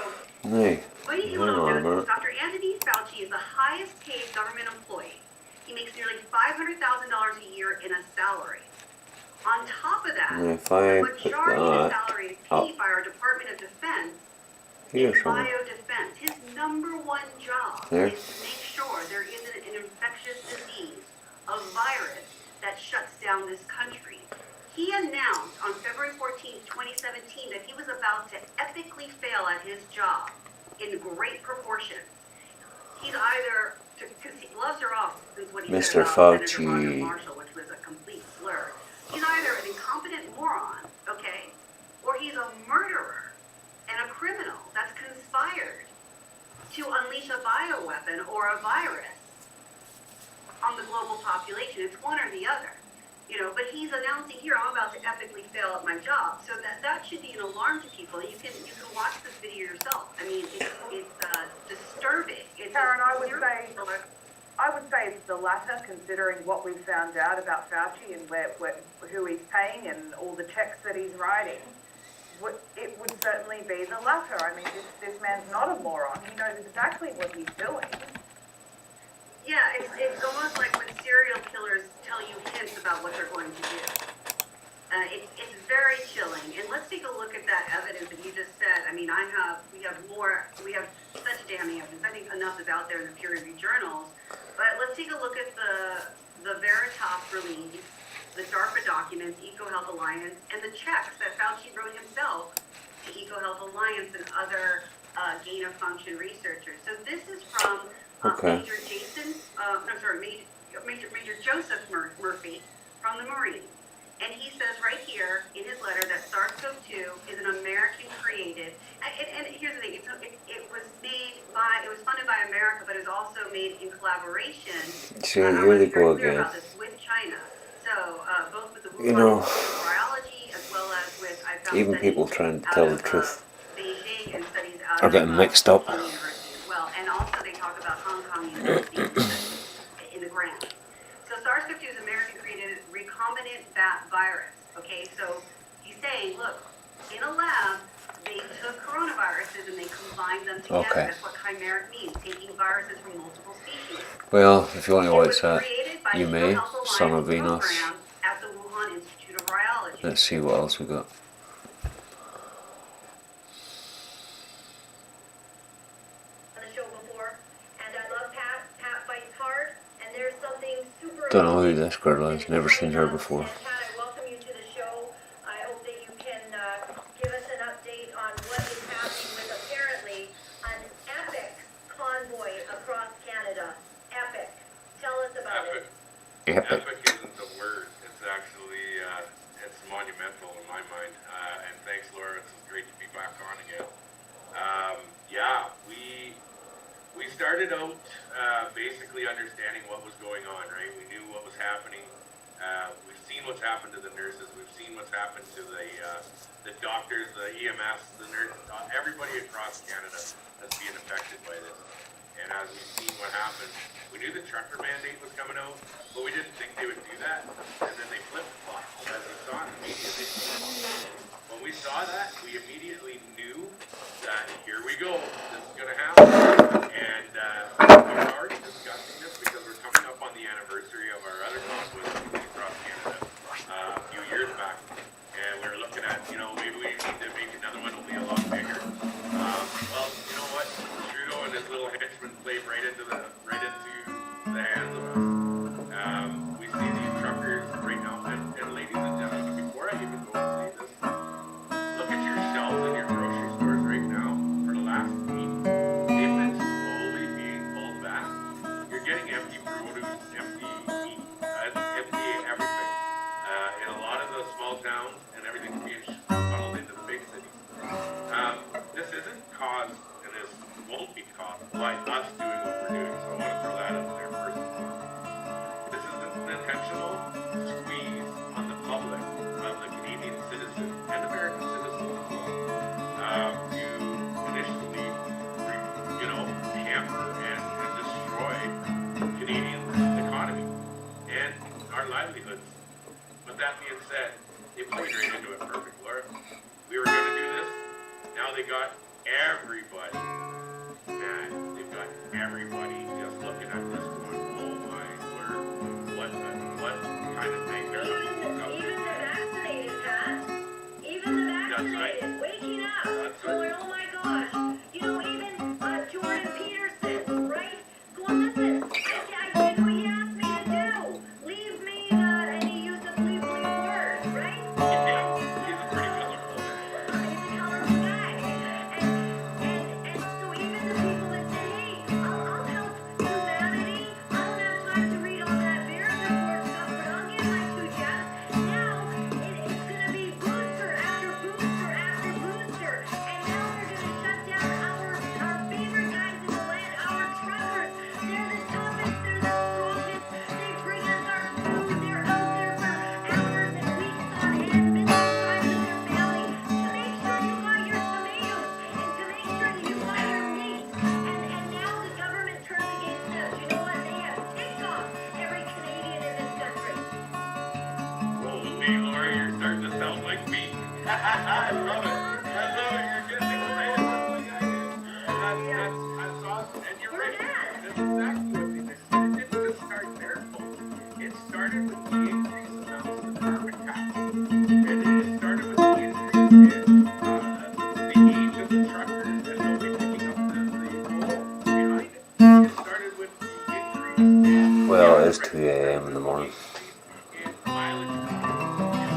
Hey, what do you hang on a know? minute. Dr. Anthony Fauci is the highest paid government employee. He makes nearly $500,000 a year in a salary. On top of that, And if the I put majority of his that salary is up paid by our Department of Defense here in somewhere. biodefense. His number one job There. is to make sure there isn't an infectious disease, a virus that shuts down this country. He announced on February 14th, 2017, that he was about to epically fail at his job in great proportions. He's either, because gloves are off, is what he Mr. said about Senator Fauci. Roger Marshall, which was a complete slur. He's either an incompetent moron, okay, or he's a murderer and a criminal that's conspired to unleash a bioweapon or a virus on the global population. It's one or the other. You know, but he's announcing here, I'm about to epically fail at my job. So that should be an alarm to people. You can watch this video yourself. I mean, it's disturbing. It's Karen, I would say it's the latter, considering what we found out about Fauci and who he's paying and all the checks that he's writing. It would certainly be the latter. I mean, this man's not a moron. He knows exactly what he's doing. Yeah, it's almost like when serial killers tell you hints about what they're going to do. It's very chilling. And let's take a look at that evidence that you just said. I mean, we have such damning evidence. I think enough is out there in the peer-reviewed journals. But let's take a look at the Veritas release, the DARPA documents, EcoHealth Alliance, and the checks that Fauci wrote himself to EcoHealth Alliance and other gain-of-function researchers. So this is from Major Joseph Murphy from the Marines. And he says right here in his letter that SARS-CoV-2 is an American-created, and here's the thing, it was funded by America, but it was also made in collaboration. See, here they go again. About this, with China. So both with the Wuhan You know, Institute of Virology as well as with even people trying to tell the truth Beijing and studies out are of getting mixed up. Peking University as well, and also they talk about Hong Kong University in the grant. So SARS-CoV-2 is American-created recombinant bat virus. Okay, so he's saying, look, in a lab, they took coronaviruses and they combined them together. Okay. That's what chimeric means, taking viruses from multiple species. Well, if you want to It watch was that, created by you the may. EcoHealth Son of Alliance Venus. program at the Wuhan Institute of Virology. Let's see what else we got. On the show before, and I love Pat. Pat fights hard, and there's something super. Don't know who this girl is. Never seen her before. And Pat, I welcome you to the show. I hope that you can give us an update on what is happening with apparently an epic convoy across Canada. Epic. Tell us about it. Epic. Epic isn't the word. It's actually, it's monumental in my mind. And thanks, Laura. It's great to be back on again. Yeah, we started out basically understanding what was going on, right? We knew what was happening. We've seen what's happened to the nurses. We've seen what's happened to the doctors, the EMS, the nurses, everybody across Canada that's being affected by this. And as we've seen what happened, we knew the trucker mandate was coming out, but we didn't think they would do that. And then they flip-flopped, as we saw in the media. When we saw that, we immediately knew that here we go, this is going to happen. And we were already discussing this because we're coming up on the anniversary of our other convoy across Canada a few years back. And we were looking at, maybe we need to make another one will be a lot bigger. Well, you know what? Trudeau and his little henchmen played right into the hands of us. We see these truckers right now, and ladies and gentlemen, before I even go and say this, look at your shelves in your grocery stores right now. For the last week, they've been slowly being pulled back. You're getting empty produce, empty meat, empty everything. In a lot of the small towns, and everything's being funneled into the big cities. This isn't said, they played right into it perfect, Laura. We were going to do this. Now they got everybody. Man, they've got everybody just looking at this going, oh my word, what kind of thing they're Even the vaccinated, Pat. Even the vaccinated. Waking up. Going, oh my gosh. You know, even Jordan Peterson, right? Going, listen, I did what he asked me to do. Leave me, and he used a leave me word, right? Yeah, he's a pretty colorful man. He's a colorful guy. And so even the people that say, hey, I'll help humanity. I don't have time to read all that virus report stuff, but I'll get my 2 jabs. Now it's going to be booster after booster after booster. And now they're going to shut down our favorite guys in the land, our truckers. They're the toughest, they're the strongest. They bring us our food. They're out there for hours and weeks on end, missing time with their family to make sure you got your tomatoes and to make sure that you got your meat. And now the government turns against us. You know what? They have ticked off every Canadian in this country. Holy Laura, you're starting to sound like me. I love it. You're getting excited just like I am. That's awesome. And you're right. That's exactly what they did. It didn't just start there, folks. It started with the increase in the carbon tax. And it started with the increase in the age of the truckers and nobody picking up the coal behind it. It started with the increase in Well, it is 2 a.m. in the morning. in mileage. It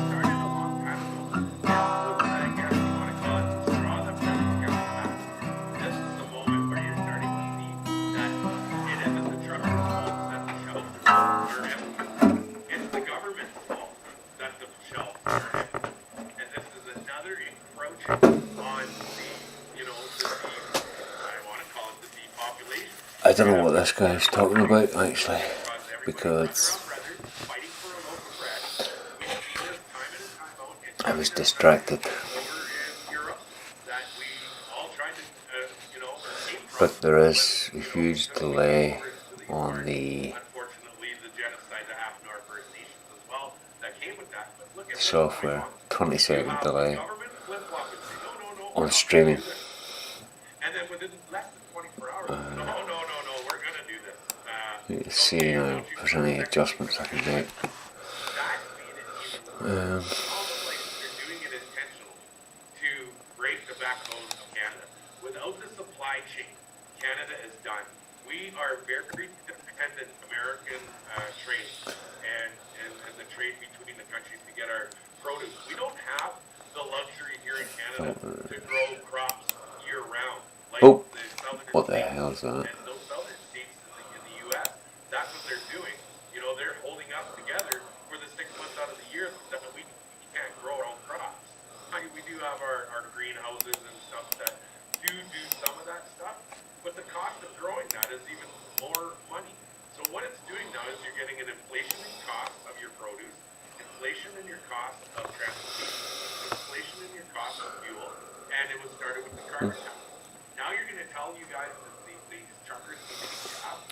started a long time ago. I guess you want to call it the straw that broke the camel's back. This is the moment where you're starting to see that it isn't the trucker's fault that the shelves are empty. It's the government's fault that the shelves are empty. And this is another encroaching on the, I want to call it the depopulation. I don't know what this guy's talking about actually, because I was distracted. But there is a huge delay on the software, 20-second delay on streaming. And then within less than 24 hours, no, we're going to do this. Need to see now if there's any adjustments I can make. Almost like they're doing it intentionally to break the backbone of Canada. Without the supply chain, Canada is done. We are very dependent American trade and the trade between the countries to get our produce. We don't have the luxury here in Canada to grow crops year round. Like Oh, the southern what the states hell is that? and those southern states in the U.S. That's what they're doing. They're holding us together for the 6 months out of the year that we can't grow our own crops. We do have our greenhouses and stuff that do some of that stuff, but the cost of growing that is even more money. So what it's doing now is you're getting an inflation in cost of your produce, inflation in your cost of transportation, inflation in your cost of fuel, and it was started with the carbon tax. Now you're going to tell you guys that these truckers need to get jobs.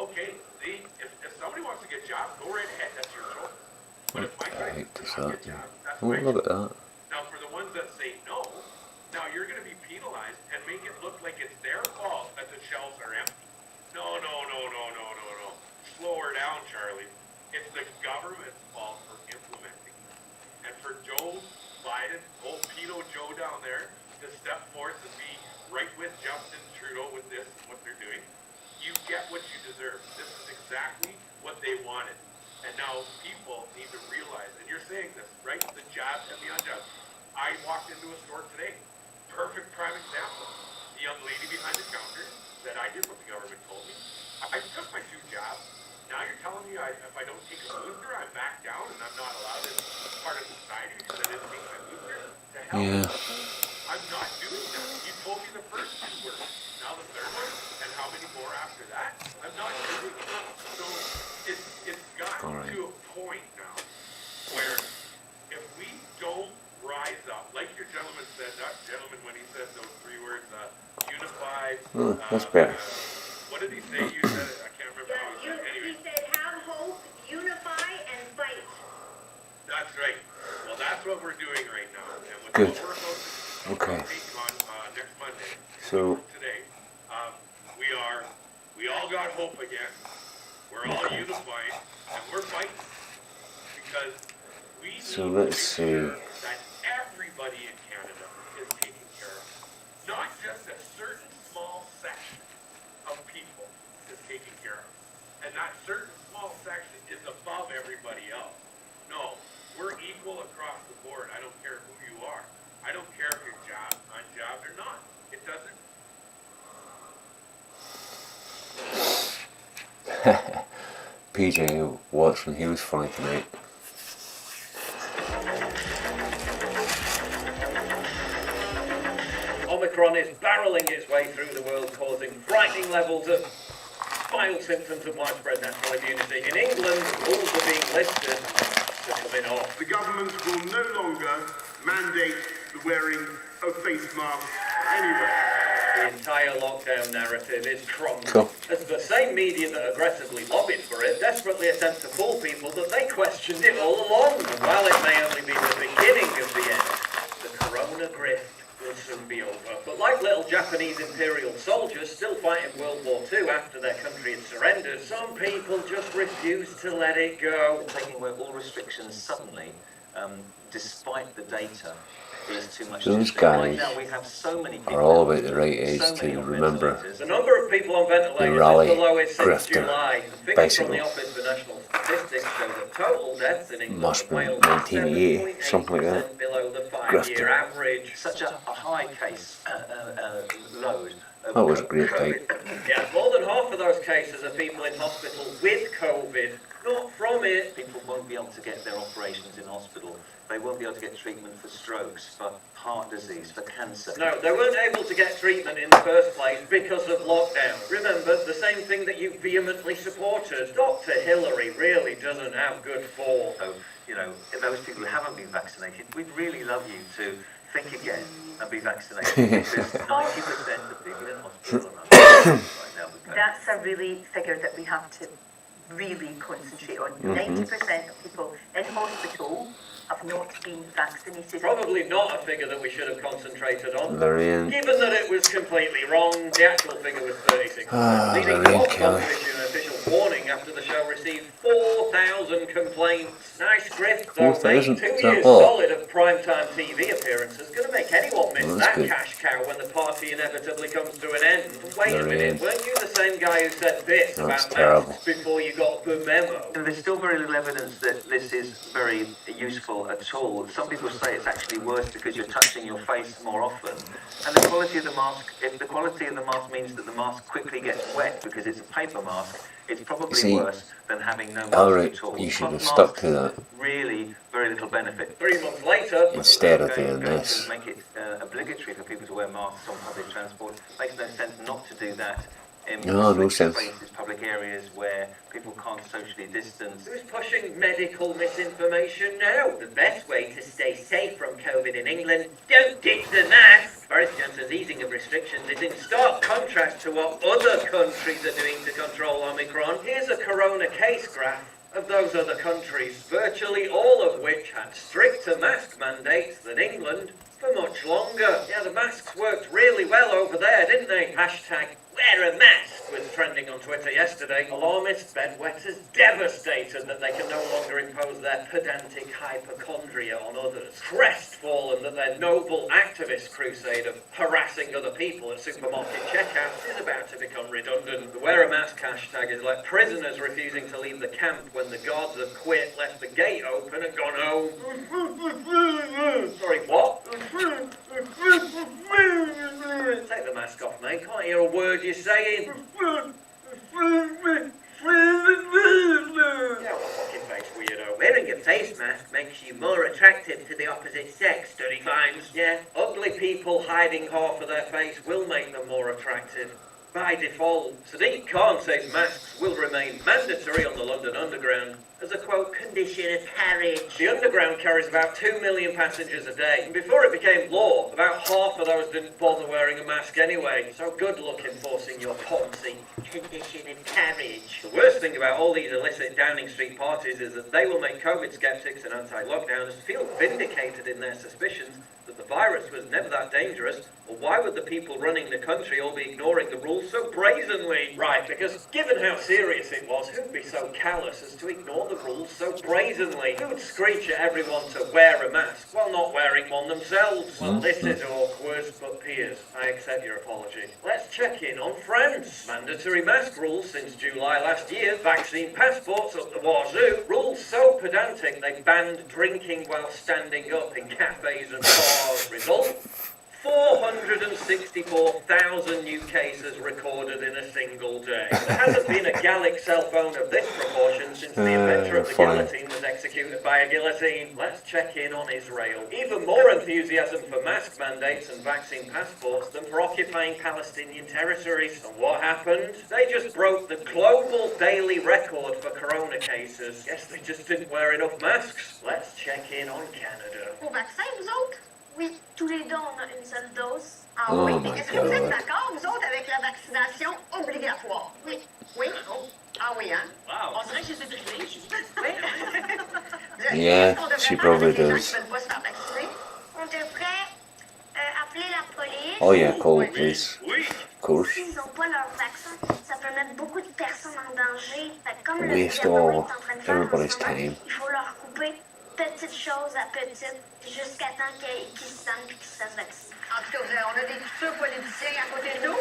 Okay, if somebody wants to get jobs, go right ahead. That's your choice. But if my guys do not get jobs, that's Oh, my look at choice. that. Now, for the ones that say no, now you're going to be penalized and make it look like it's their fault that the shelves are empty. No. Slow her down, Charlie. It's the government's fault for implementing this. And for Joe Biden, old pedo Joe down there, to step forth and be right with Justin Trudeau with this and what they're doing, you get what you deserve. This is exactly what they wanted. And now people need to realize, and you're saying this, right? The jabs and the unjabs. I walked into a store today. Perfect prime example. The young lady behind the counter said, I did what the government told me. I took my 2 jabs. Now you're telling me if I don't take a booster, I'm back down and I'm not allowed as part of society because I didn't take my booster? To hell. Yeah. I'm not doing that. You told me the first 2 were. Now the 3rd one, and how many more after that? I'm not doing it. So it's gotten to a point now where if we don't rise up, like your gentleman said, that gentleman when he said those 3 words, unified. That's better. What did he say? You said it. I can't remember how it was. He Anyway, said, have hope, unify, and fight. that's right. Well, that's what we're doing right now. And with Good. what we're hosting Okay. on next Monday, So, today, we all got hope again. We're all unified, and we're fighting because we need So to let's make sure see. that everybody in Canada is taken care of. Not just a certain small section of people is taken care of. And that certain small section is above everybody else. No, we're equal across the board. I don't care who you are. I don't care if you're unjobbed or not. It doesn't. PJ Watson, he was funny tonight. Omicron is barreling its way through the world, causing frightening levels of mild symptoms of widespread natural immunity. In England, rules are being lifted to coming off. The government will no longer mandate the wearing of face masks anywhere. The entire lockdown narrative is crumbling. Cool. As the same media that aggressively lobbied for it desperately attempt to fool people that they questioned it all along. And while it may only be the beginning of the end, the corona grift will soon be over. But like little Japanese imperial soldiers still fighting World War II after their country had surrendered, some people just refuse to let it go. Taking away all restrictions suddenly, despite the data, is too much. Those to guys right now we have so many people are all about the right age so many to on remember The number of people on ventilators rally is the lowest since grifter July. Figures from the bicycle. Office for National Statistics show that total deaths in England Must and be Wales are 1980, something like that. 7.8% below the Grifter. five-year average. such a high case load. That was a great fight. Yeah, more than half of those cases are people in hospital with COVID, not from it. People won't be able to get their operations in hospital. They won't be able to get treatment for strokes, for heart disease, for cancer. No, they weren't able to get treatment in the first place because of lockdown. Remember, the same thing that you vehemently supported. Dr. Hillary really doesn't have good form. So, you know, those people who haven't been vaccinated, we'd really love you to think again and be vaccinated because 90% of people in hospital are not right now. That's a really figure that we have to really concentrate on. 90% of people in hospital have not been vaccinated. Probably not a figure that we should have concentrated on. Lorraine. Given that it was completely wrong, the actual figure was 36%. Leading Lorraine off Kelly. issued an official warning after the show received 4,000 complaints. Nice grift though, 4,000? mate. 2 Is that years all? solid of primetime TV appearances. Gonna make anyone miss Well, that's that good. cash cow when the party inevitably comes to an end. Wait a Lorraine. minute, weren't you the same guy who said this That's about terrible. masks before you got the memo? And there's still very little evidence that this is very useful at all. Some people say it's actually worse because you're touching your face more often. And the quality of the mask, if the quality of the mask means that the mask quickly gets wet because it's a paper mask, it's probably See, worse than having no mask Alright, at all. you should have Cloth stuck masks, to that really very little benefit. 3 months later, instead of Going doing to this. make it obligatory for people to wear masks on public transport makes no sense not to do that in No restricted sense. places, public areas where people can't socially distance. Who's pushing medical misinformation now? The best way to stay safe from COVID in England, don't ditch the mask. Boris Johnson's easing of restrictions is in stark contrast to what other countries are doing to control Omicron. Here's a corona case graph of those other countries, virtually all of which had stricter mask mandates than England for much longer. Yeah, the masks worked really well over there, didn't they? Hashtag wear a mask was trending on Twitter yesterday. Alarmist bedwetters devastated that they can no longer impose their pedantic hypochondria on others. Crestfallen that their noble activist crusade of harassing other people at supermarket checkouts is about to become redundant. The wear a mask hashtag is like prisoners refusing to leave the camp when the guards have quit, left the gate open and gone home. Sorry, what? Take the mask off, mate. Can't hear a word you're saying. Yeah, what fucking face weirdo. Wearing a face mask makes you more attractive to the opposite sex, study finds. Yeah, ugly people hiding half of their face will make them more attractive. By default, Sadiq Khan says masks will remain mandatory on the London Underground. as a, quote, condition of carriage. The Underground carries about 2 million passengers a day, and before it became law, about half of those didn't bother wearing a mask anyway, so good luck enforcing your policy. Condition of carriage. The worst thing about all these illicit Downing Street parties is that they will make COVID skeptics and anti-lockdowners feel vindicated in their suspicions that the virus was never that dangerous, or why would the people running the country all be ignoring the rules so brazenly? Right, because given how serious it was, who'd be so callous as to ignore the rules so brazenly? Who would screech at everyone to wear a mask while not wearing one themselves? Well, this is awkward, but Piers, I accept your apology. Let's check in on France. Mandatory mask rules since July last year, vaccine passports up the wazoo, rules so pedantic they banned drinking while standing up in cafes and bars. Result? 464,000 new cases recorded in a single day. There hasn't been a Gallic cell phone of this proportion since the inventor of the guillotine was executed by a guillotine. Let's check in on Israel. Even more enthusiasm for mask mandates and vaccine passports than for occupying Palestinian territories. And what happened? They just broke the global daily record for corona cases. Guess they just didn't wear enough masks. Let's check in on Canada. Au vaccin, vous autres? Oui, tous les deux, on a une seule dose. Ah Oh oui, my est-ce que vous êtes God. d'accord, vous autres, avec la vaccination obligatoire? Oui. Oui? Oh. Ah oui, hein? Wow. On dirait que j'ai fait privé. Yeah, she probably does. On devrait appeler la police. Oh yeah, call the police. Oui. Of course. S'ils n'ont pas leur vaccin, ça peut mettre beaucoup de personnes en danger. Fait que comme le Waste gouvernement all est en train de faire en everybody's ce moment, time. il faut leur couper petite chose à petite jusqu'à temps qu'ils se sentent et qu'ils se fassent vacciner. En tout cas, on a des futurs politiciens à côté de nous.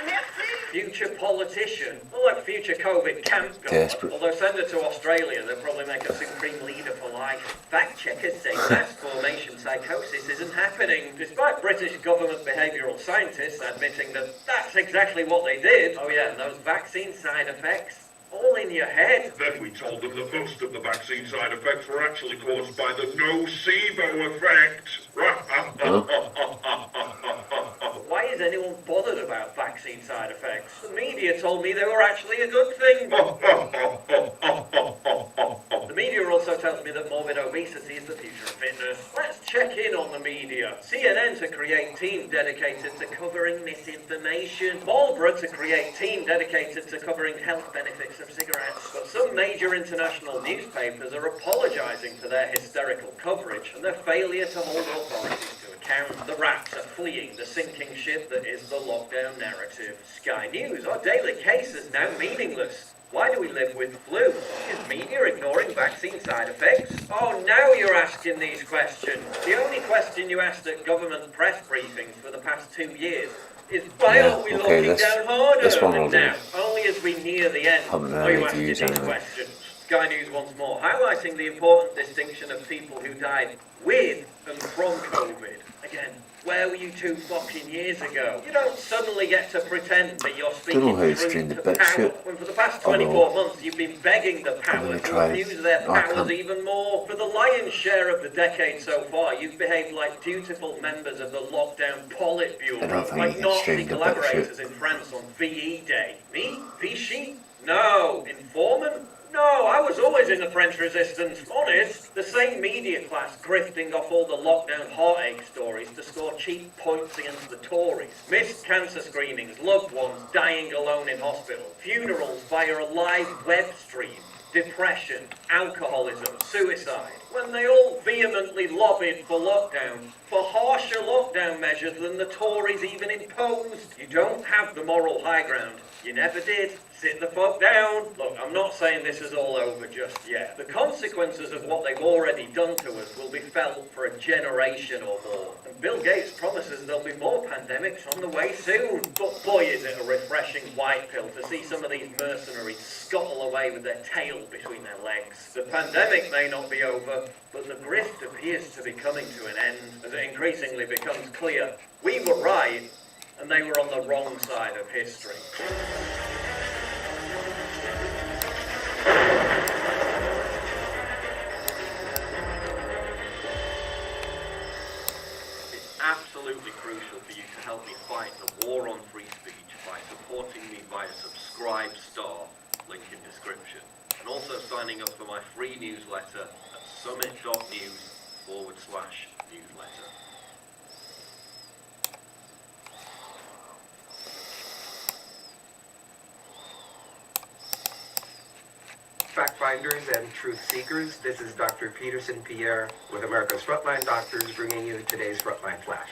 Merci. Future politician? Well, like future COVID camp god. Desperate. Although send her to Australia, they'll probably make a supreme leader for life. Fact checkers say mass formation psychosis isn't happening, despite British government behavioural scientists admitting that that's exactly what they did. Oh yeah, and those vaccine side effects. All in your head. Then we told them that most of the vaccine side effects were actually caused by the nocebo effect. Why is anyone bothered about vaccine side effects? The media told me they were actually a good thing. The media also tells me that morbid obesity is the future of fitness. Let's check in on the media. CNN to create team dedicated to covering misinformation. Marlboro to create team dedicated to covering health benefits of cigarettes. But some major international newspapers are apologising for their hysterical coverage and their failure to hold authorities to account. The rats are fleeing the sinking ship that is the lockdown narrative. Sky News, our daily cases now meaningless. Why do we live with flu? Is media ignoring vaccine side effects? Oh, now you're asking these questions. The only question you asked at government press briefings for the past 2 years is why Yeah, aren't we okay, locking this- down harder? this one will And do. now, only as we near the end, Haven't are heard you any asking views these anyway. questions. Sky News once more, highlighting the important distinction of people who died with and from COVID. Again, where were you 2 fucking years ago? You don't suddenly get to pretend that you're speaking Don't know how to truth stream the to bit power, shit. when for the past I know. 24 months you've been begging the I'm power gonna to try. abuse their I powers can't. even more. For the lion's share of the decade so far, you've behaved like dutiful members of the lockdown I Politburo, don't think like you can Nazi stream the bit collaborators shit. in France on VE Day. Me? Vichy? No. Informant? No, I was always in the French resistance. Honest, the same media class grifting off all the lockdown heartache stories to score cheap points against the Tories. Missed cancer screenings, loved ones dying alone in hospital, funerals via a live web stream, depression, alcoholism, suicide. When they all vehemently lobbied for lockdown, for harsher lockdown measures than the Tories even imposed. You don't have the moral high ground. You never did. Sit the fuck down. Look, I'm not saying this is all over just yet. The consequences of what they've already done to us will be felt for a generation or more. And Bill Gates promises there'll be more pandemics on the way soon. But boy, is it a refreshing white pill to see some of these mercenaries scuttle away with their tail between their legs. The pandemic may not be over, but the grift appears to be coming to an end as it increasingly becomes clear we were right and they were on the wrong side of history. It's absolutely crucial for you to help me fight the war on free speech by supporting me via Subscribe Star, link in description. and also signing up for my free newsletter at summit.news/newsletter. Fact finders and truth seekers, this is Dr. Peterson Pierre with America's Frontline Doctors bringing you today's Frontline Flash.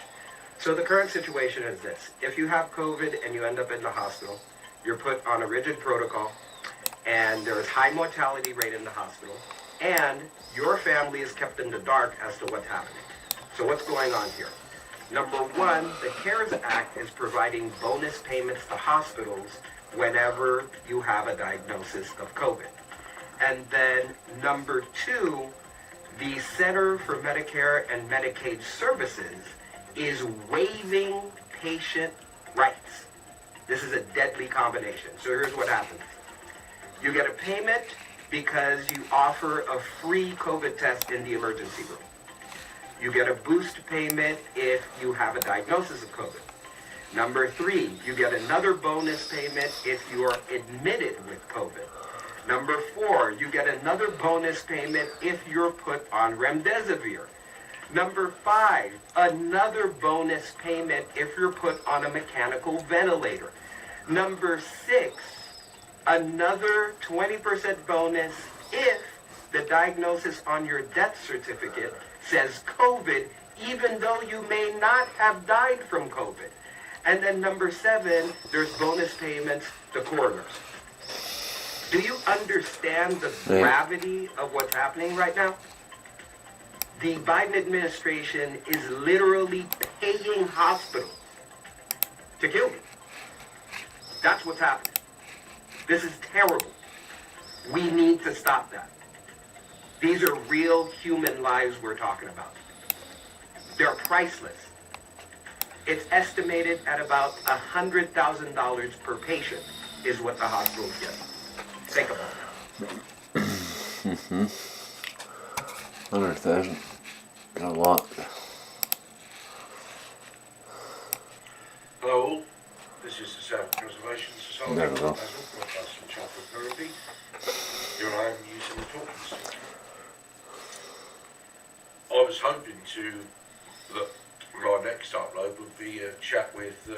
So the current situation is this. If you have COVID and you end up in the hospital, you're put on a rigid protocol and there is high mortality rate in the hospital and your family is kept in the dark as to what's happening. So what's going on here? Number one, the CARES Act is providing bonus payments to hospitals whenever you have a diagnosis of COVID. And then number two, the Center for Medicare and Medicaid Services is waiving patient rights. This is a deadly combination. So here's what happens. You get a payment because you offer a free COVID test in the emergency room. You get a boost payment if you have a diagnosis of COVID. Number three, you get another bonus payment if you are admitted with COVID. Number four, you get another bonus payment if you're put on remdesivir. Number five, another bonus payment if you're put on a mechanical ventilator. Number six, another 20% bonus if the diagnosis on your death certificate says COVID, even though you may not have died from COVID. And then number seven, there's bonus payments to coroners. Do you understand the gravity of what's happening right now? The Biden administration is literally paying hospitals to kill you. That's what's happening. This is terrible. We need to stop that. These are real human lives we're talking about. They're priceless. It's estimated at about $100,000 per patient is what the hospitals get. Think about that. 100,000. A lot. Hello all, this is the South Preservation Society. There we go. Broadcast from Chocolate Therapy. Here I am using the talking stick. I was hoping that my next upload would be a chat with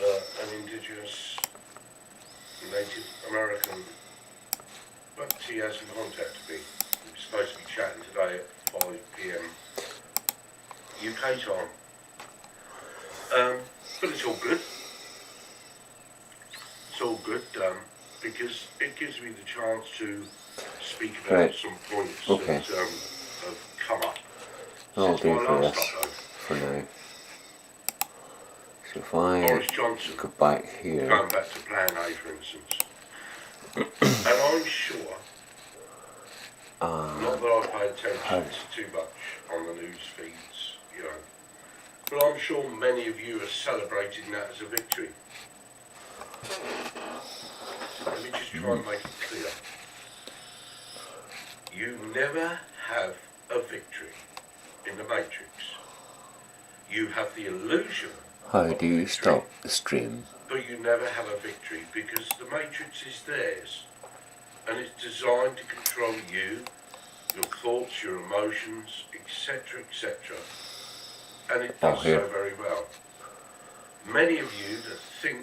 an Indigenous Native American, but he hasn't contacted me. We're supposed to be chatting today at 5 PM UK time. But it's all good. It's all good because it gives me the chance to speak about some points that have come up I'll since my do for last this upload. for now. So if Boris I Johnson, go back here, going back to Plan A for instance, and I'm sure, not that I pay attention to too much on the news feeds, you know, but I'm sure many of you are celebrating that as a victory. Let me just try and make it clear. You never have a victory in the Matrix. You have the illusion, how do you stop the stream? but you never have a victory because the Matrix is theirs. And it's designed to control you, your thoughts, your emotions, etc., etc. And it does so very well. Many of you that think